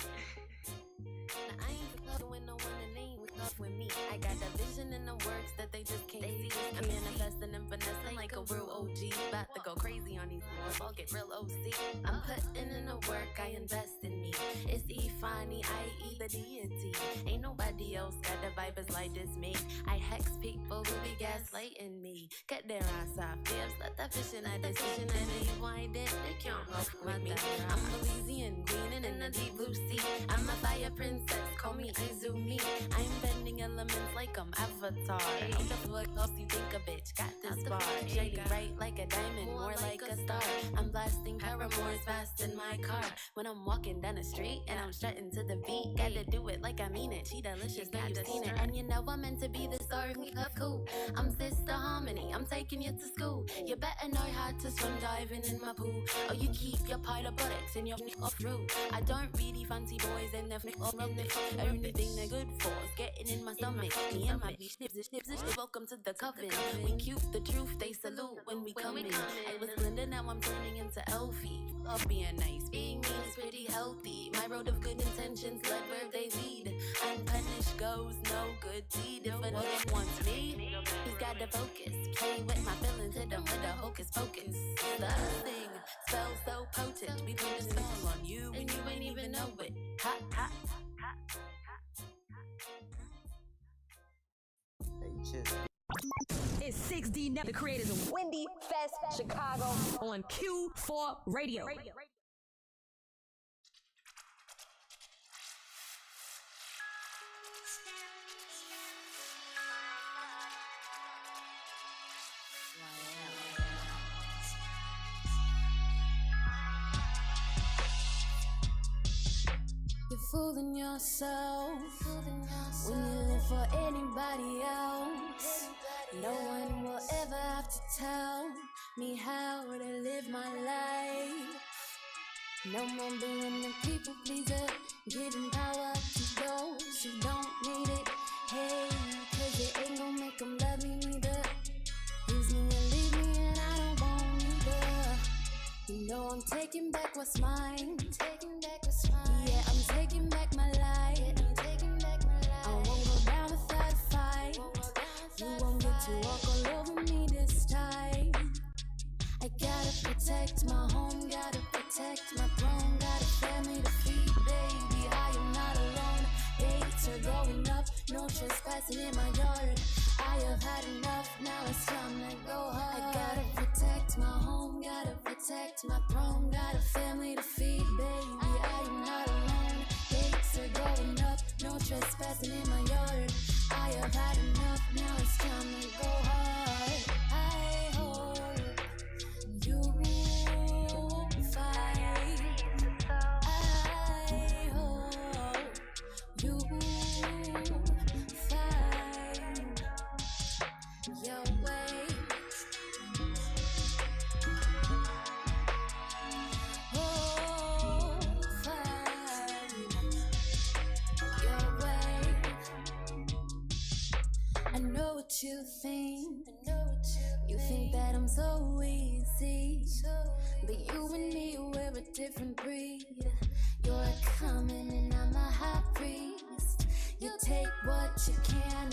Now I ain't fucking with no one that ain't with me. I got the vision in the works that they just can't see. I'm manifesting and finessing like a real OG. About to go crazy on these boys. I'll get real OC. I'm putting in the work. I invest in me. It's Ifani, IE, the deity. Ain't nobody else got the vibes like this me. I hex people who be gaslighting me. Cut their ass off. Dibs, let that fish in that decision and they wind it. They can't fuck with me. I'm Belizean, greening in the deep blue sea. I'm a fire princess, call me Izumi. I'm bending elements like I'm Avatar. I'm the fuck else you think a bitch got this bar. Shady bright like a diamond, more like a star. I'm blasting paramours fast in my car. When I'm walking down the street and I'm strutting to the beat, gotta do it like I mean it. She delicious, now you've seen it. And you know I'm meant to be the star who love cool. I'm Sister Harmony, I'm taking you to school. You better know how to swim diving in my pool. Or you keep your pile of bullets in your off through. I don't really fancy boys and they're off rubbish. Only thing they're good for is getting in my stomach. Me and my bitch welcome to the coven. We cute the truth, they salute when we come in. I was Glinda, now I'm turning into Elfie. Of being nice, being mean is pretty healthy. My road of good intentions led where they lead. Unpunished goes no good deed. If a nigga wants me, he's got to focus. Play with my feelings, hit him with a hocus pocus. The thing smells so potent. We put a spell on you and you ain't even know it. Ha ha. It's 6D Net, the creators of Windy Fest Chicago on Q4 Radio. You're fooling yourself when you live for anybody else. No one will ever have to tell me how to live my life. No more being a people pleaser, giving power to those who don't need it. Hey, 'cause it ain't gon' make them love me neither. Use me and leave me and I don't want either. You know I'm taking back what's mine. Yeah, I'm taking back my life. I won't go down without a fight. You won't get to walk all over me this time. I gotta protect my home, gotta protect my throne, got a family to feed, baby. I am not alone. Gates are going up, no trespassing in my yard. I have had enough, now it's time to go hard. I gotta protect my home, gotta protect my throne, got a family to feed, baby. I am not alone. Gates I know what you think. You think that I'm so easy, but you and me, we're a different breed. You're a common and I'm a high priest. You take what you can,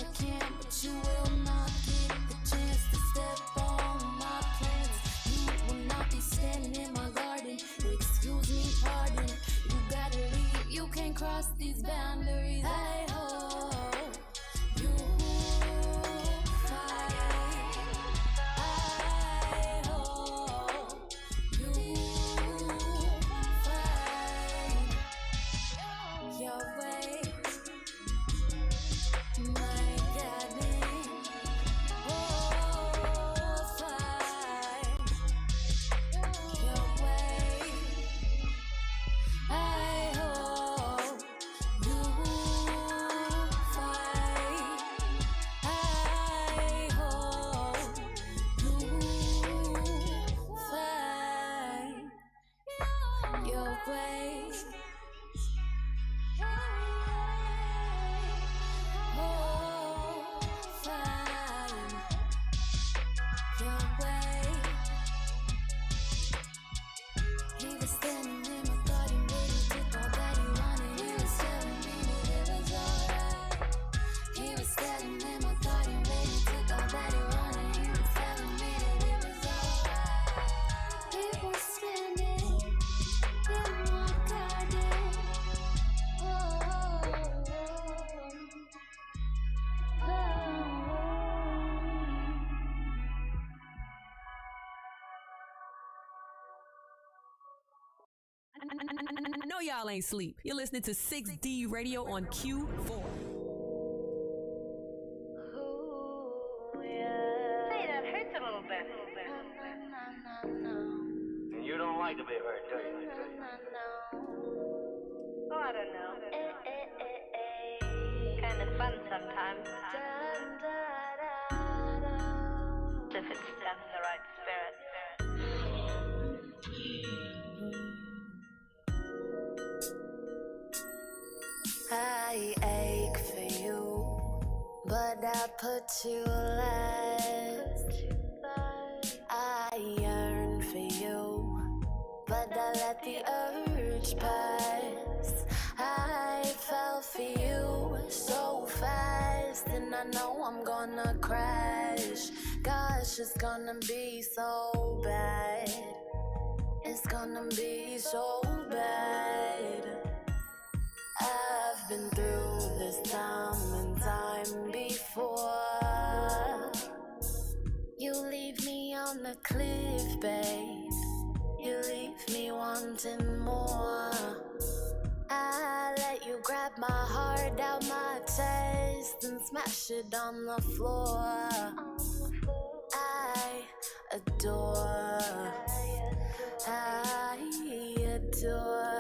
but you will not get the chance to step on my plans. You will not be standing in my garden. Excuse me, pardon. You gotta leave. You can't cross these boundaries. I hope you fight. I hope you find your way. My garden, oh, find your way. I hope you find. I hope you find your way. Oh, find your way. He was standing in my garden waiting, took all that he wanted. He was telling me that it was alright. He was standing in my garden waiting, took all that he wanted. He was telling me that it was alright. He was standing in my garden. I know y'all ain't sleep. You're listening to 6D Radio on Q4. Hey, that hurts a little bit. You don't like to be hurt, do you? Oh, I don't know. Kind of fun sometimes. If it's done in the right spirit. I ache for you, but I put you last. I yearn for you, but I let the urge pass. I fell for you so fast, and I know I'm gonna crash. Gosh, it's gonna be so bad. It's gonna be so bad. I've been through this time and time before. You leave me on the cliff, babe. You leave me wanting more. I let you grab my heart out my chest and smash it on the floor. I adore. I adore.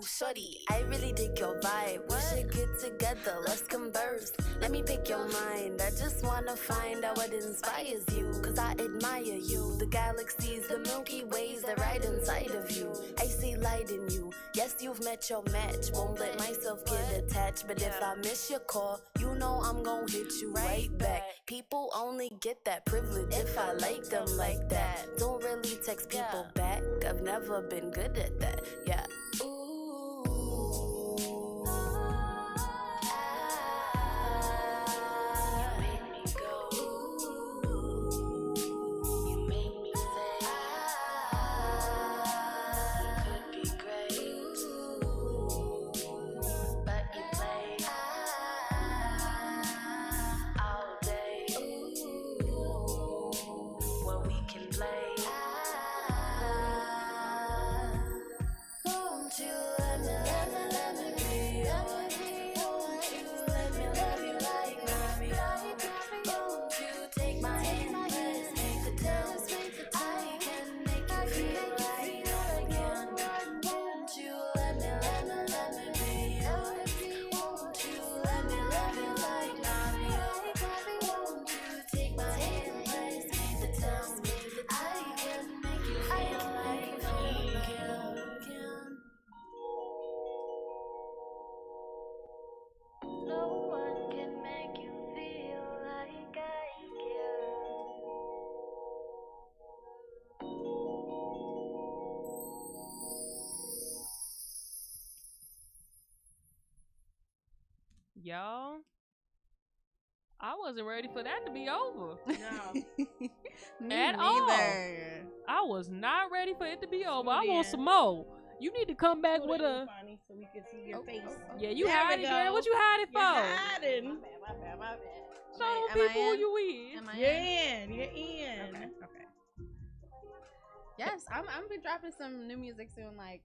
Shorty, I really dig your vibe. We should get together, let's converse. Let me pick your mind. I just wanna find out what inspires you. Cause I admire you. The galaxies, the Milky Ways, they're right inside of you. I see light in you. Yes, you've met your match. Won't let myself get attached. But if I miss your call, you know I'm gon' hit you right back. People only get that privilege if I like them like that. Don't really text people back. I've never been good at that. Yeah. Y'all, I wasn't ready for that to be over. No. Me At all. neither. I was not ready for it to be over. I Tune want in. some more. You need to come back Put with it in, a. Bonnie, so we can see your Oh, face. oh, oh. Yeah, you There we hiding, go. girl. What you hiding You're for? hiding. My bad. Show Am I people who in? you is. Am I You're in? in. You're in. Okay. Yes, I'm be dropping some new music soon. Like,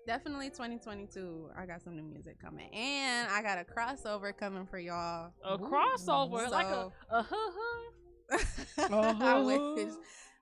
definitely 2022. I got some new music coming, and I got a crossover coming for y'all. A crossover, like a So- huh. I wish.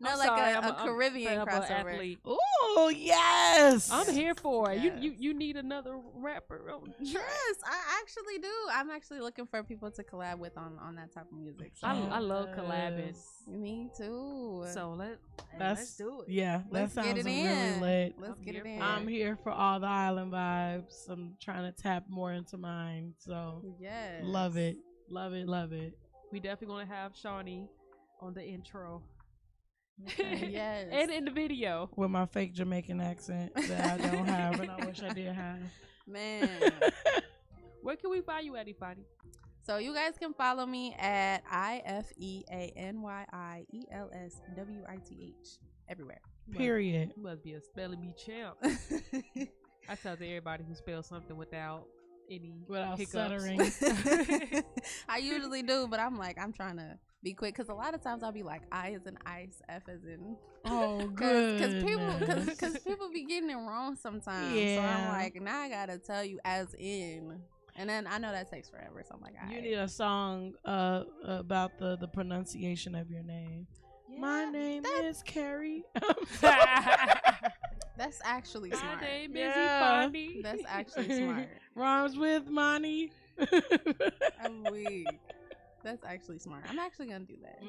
No, I'm like sorry, a Caribbean I'm a crossover. athlete. Oh yes. I'm here for it. Yes. You need another rapper. On the track. Yes, I actually do. I'm actually looking for people to collab with on that type of music. So. I love collabing. Yes. Me too. So let's That's do it. Yeah, Let's that get sounds it really in. lit. Let's I'm get here it in. for I'm here for all the island vibes. I'm trying to tap more into mine. So Yes. love it. Love it. Love it. We definitely gonna have Shawnee on the intro. Yes. And in the video. With my fake Jamaican accent that I don't have and I wish I did have. Man. Where can we find you at, Ifani? So you guys can follow me at IFEANYIELSWITH everywhere. Period. You must be a spelling bee champ. I tell to everybody who spells something without any Without hiccups. stuttering. I usually do, but I'm trying to be quick because a lot of times I'll be like I as in ice, F as in. Oh, good. Because people be getting it wrong sometimes. So Yeah. I'm like, now I gotta tell you as in, and then I know that takes forever. So I'm like, You alright. need a song about the pronunciation of your name. My name is Carrie. That's actually My smart. name is Yeah. Ifani. That's actually smart. Rhymes with money. I'm weak. That's actually smart. I'm actually gonna do that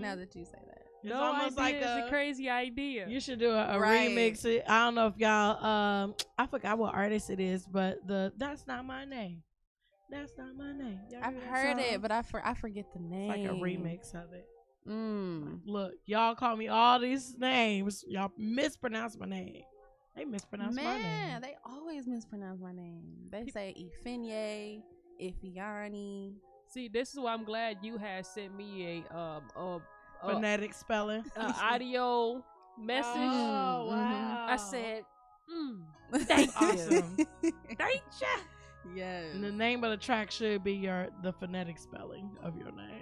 now that you say that. It's No almost idea like is a crazy idea. You should do a Right. remix. I don't know if y'all I forgot what artist it is, but that's not my name. That's not my name. Y'all I've hear that heard it, song? but I forget the name. It's like a remix of it. Look, Y'all call me all these names. Y'all mispronounce my name. They mispronounce my name. man, they always mispronounce my name. They say Ifinye, Ifiani. See, this is why I'm glad you had sent me a Phonetic spelling. audio message. Oh, wow. I said, thank you. Awesome. Thank you. Yes. And the name of the track should be the phonetic spelling of your name.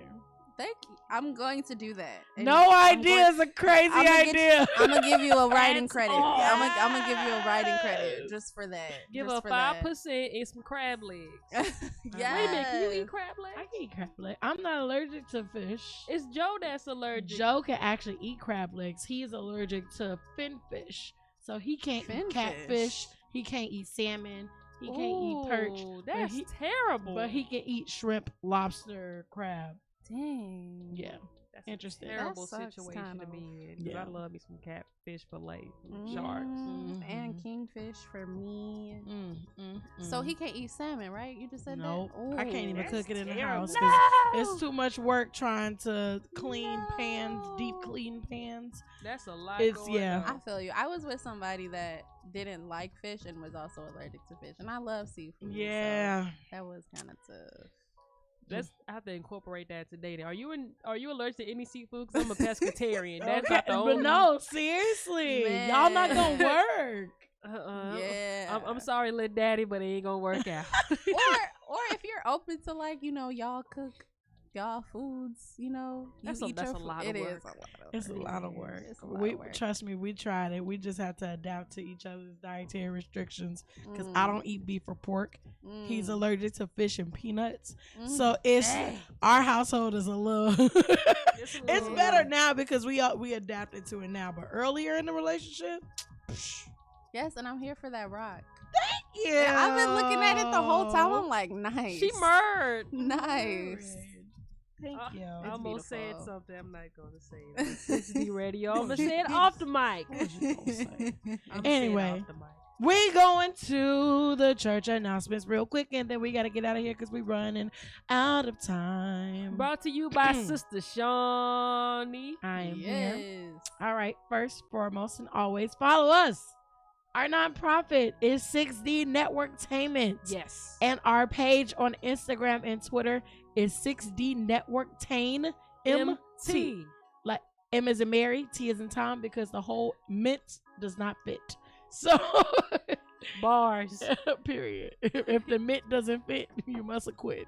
Thank you. I'm going to do that. And No I'm idea going- is a crazy I'm gonna idea. I'm gonna give you a writing That's credit. all. I'm gonna give you a writing credit just for that. Give just her for that. 5% and some crab legs. Yes. Wait a minute, can you eat crab legs? I can eat crab legs. I'm not allergic to fish. It's Joe that's allergic. Joe can actually eat crab legs. He's allergic to finfish. So he can't eat Finfish? catfish. He can't eat salmon. He can't eat perch. Ooh, That's he- terrible. But he can eat shrimp, lobster, crab. Dang. Yeah. That's Interesting. a terrible That sucks, situation kind to of. be in. 'Cause Yeah. I love me some catfish fillet, from sharks. And Mhm. kingfish for me. Mm. So he can't eat salmon, right? You just said Nope. that. I can't even that's cook it in the terrible. house. No! 'Cause it's too much work trying to clean pans, deep clean pans. That's a lot. It's- going yeah. I on. feel you. I was with somebody that didn't like fish and was also allergic to fish, and I love seafood. so Yeah. that was kind of tough. I have to incorporate that today. Then. Are you allergic to any seafood? Because I'm a pescatarian. That's Okay, not the only. but no, seriously, y'all not gonna Man. work. Yeah. I'm sorry, little daddy, but it ain't gonna work out. or if you're open to like y'all cook y'all foods, you That's eat a your lot food. of It work. is a lot of It's a work. lot of work. It's a lot of work. Trust me, we tried it. We just have to adapt to each other's dietary restrictions because I don't eat beef or pork. He's allergic to fish and peanuts. So it's our household is a little. It's better now because we adapted to it now. But earlier in the relationship, Yes, and I'm here for that rock. yeah, I've been looking at it the whole time. I'm like, nice. She murdered. Nice. Thank you. I almost said beautiful. something. I'm not gonna say it on 60 radio. I'm gonna say it off the mic. Anyway. We going to the church announcements real quick, and then we gotta get out of here because we running out of time. Brought to you by Sister Shawnee. I am here. Yes. All right. First, foremost, and always follow us. Our nonprofit is 6D Networktainment. Yes. And our page on Instagram and Twitter is 6D Networktain MT. Like M is in Mary, T is in Tom, because the whole mint does not fit. So bars. Period. If the mint doesn't fit, you must have quit.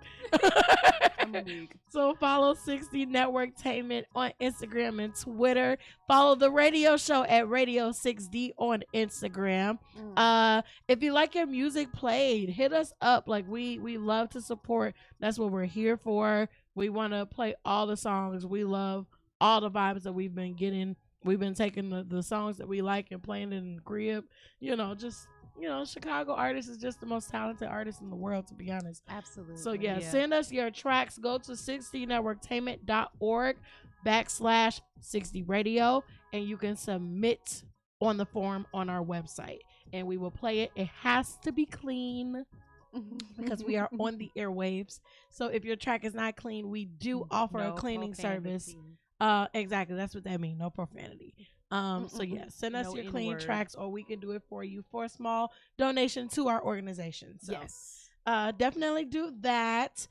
So follow 6D Networktainment on Instagram and Twitter. Follow the radio show at Radio 6D on Instagram. If you like your music played, hit us up. Like we love to support. That's what we're here for. We want to play all the songs. We love all the vibes that we've been getting. We've been taking the songs that we like and playing it in the crib. Chicago artist is just the most talented artist in the world, to be honest. Absolutely. So send us your tracks. Go to 6dnetworktainment.org/60radio and you can submit on the form on our website and we will play it. It has to be clean because we are on the airwaves. So if your track is not clean, we do offer a cleaning service. Exactly. That's what that means. No profanity. Send us your clean tracks or we can do it for you for a small donation to our organization. So definitely do that.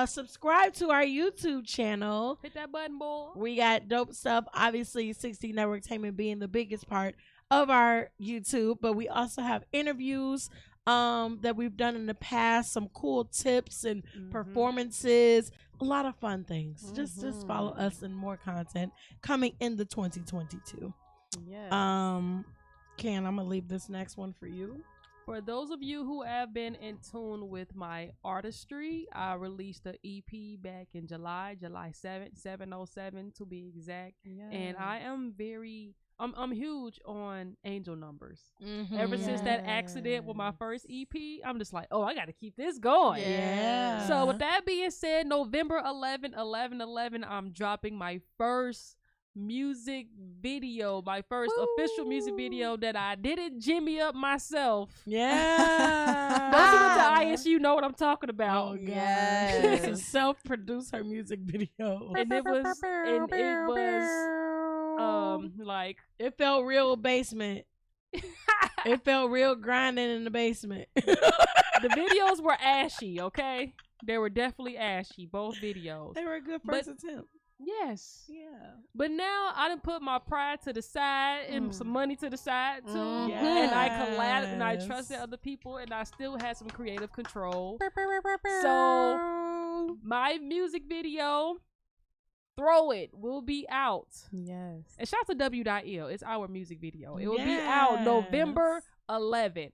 Subscribe to our YouTube channel. Hit that button, boy. We got dope stuff. Obviously, 6D Networktainment being the biggest part of our YouTube, but we also have interviews that we've done in the past, some cool tips and performances, a lot of fun things. Just follow us and more content coming in the 2022. Yes. Ken, I'm gonna leave this next one for you. For those of you who have been in tune with my artistry, I released an EP back in July 7th, 707 to be exact. Yes. And I am I'm huge on angel numbers. Ever since that accident with my first EP, I'm just like, I got to keep this going. Yeah. So with that being said, November 11/11/11, I'm dropping my first music video, my first official music video that I didn't jimmy up myself. Yeah. Those who went to ISU know what I'm talking about. Oh, God. Yes. Self-produce her music video. And it was like it felt real basement. It felt real grinding in the basement. The videos were ashy, okay? They were definitely ashy, both videos. They were a good first attempt. Yes. Yeah. But now I done put my pride to the side and some money to the side too. Yes. And I collabed and I trusted other people and I still had some creative control. So my music video, Throw It, will be out. Yes. And shout out to W.L. It's our music video. It will be out November 11th.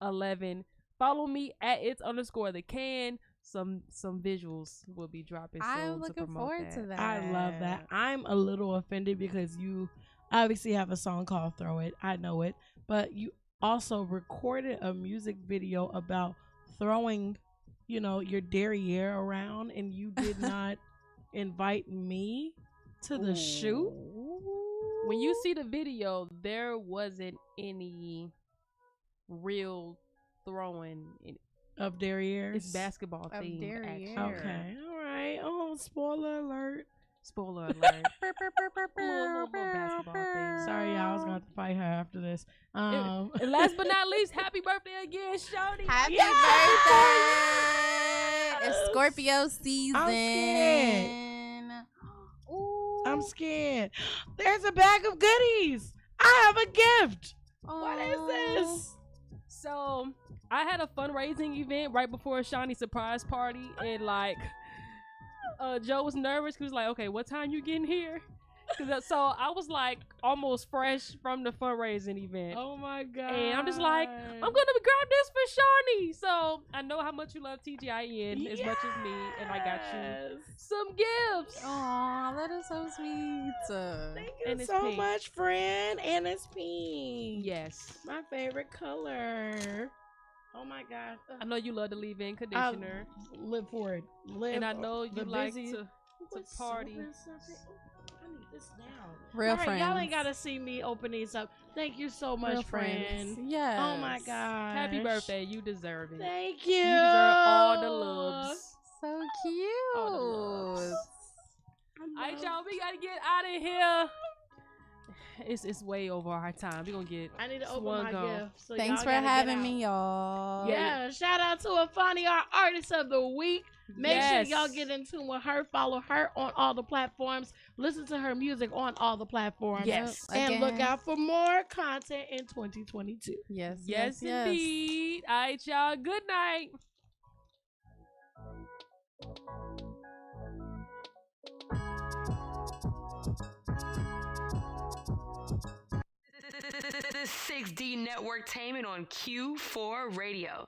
11. Follow me at its_the can. Some visuals will be dropping soon. I'm looking forward to that. I love that. I'm a little offended because you obviously have a song called Throw It. I know it. But you also recorded a music video about throwing, your derriere around and you did not invite me to the shoot. When you see the video, there wasn't any real throwing of derriere. It's basketball themed. Derriere. Okay. All right. Oh, spoiler alert. Little basketball thing. Sorry, y'all. I was going to fight her after this. And last but not least, happy birthday again, Shawty. Happy birthday. It's Scorpio season. I'm scared. There's a bag of goodies. I have a gift. What is this? So I had a fundraising event right before Shawnee's surprise party, and Joe was nervous. He was like, "Okay, what time you getting here?" So I was like almost fresh from the fundraising event. Oh my God. And I'm just like, I'm gonna grab this for Shawnee. So I know how much you love TGIN as much as me, and I got you some gifts. Aw, that is so sweet. Thank you so much, friend. And it's pink. Yes. My favorite color. Oh my God. I know you love the leave-in conditioner. Live for it. And I know you like to party. I need this now. Real friends. Y'all ain't gotta see me open these up. Thank you so much, friend. Yes. Oh my God. Happy birthday. You deserve it. Thank you. You deserve all the loves. So cute. All the loves. All right, y'all. We gotta get out of here. it's way over our time. We're gonna get. I need to open swung my on. gift. So Thanks y'all for gotta get having out. me, y'all. Yeah, shout out to Afani, our artist of the week. Make Yes. sure y'all get in tune with her. Follow her on all the platforms. Listen to her music on all the platforms. Yes. And look Again. out for more content in 2022. Yes, Yes, yes. indeed. All right, y'all. Good night. The 6D Network Tainment on Q4 Radio.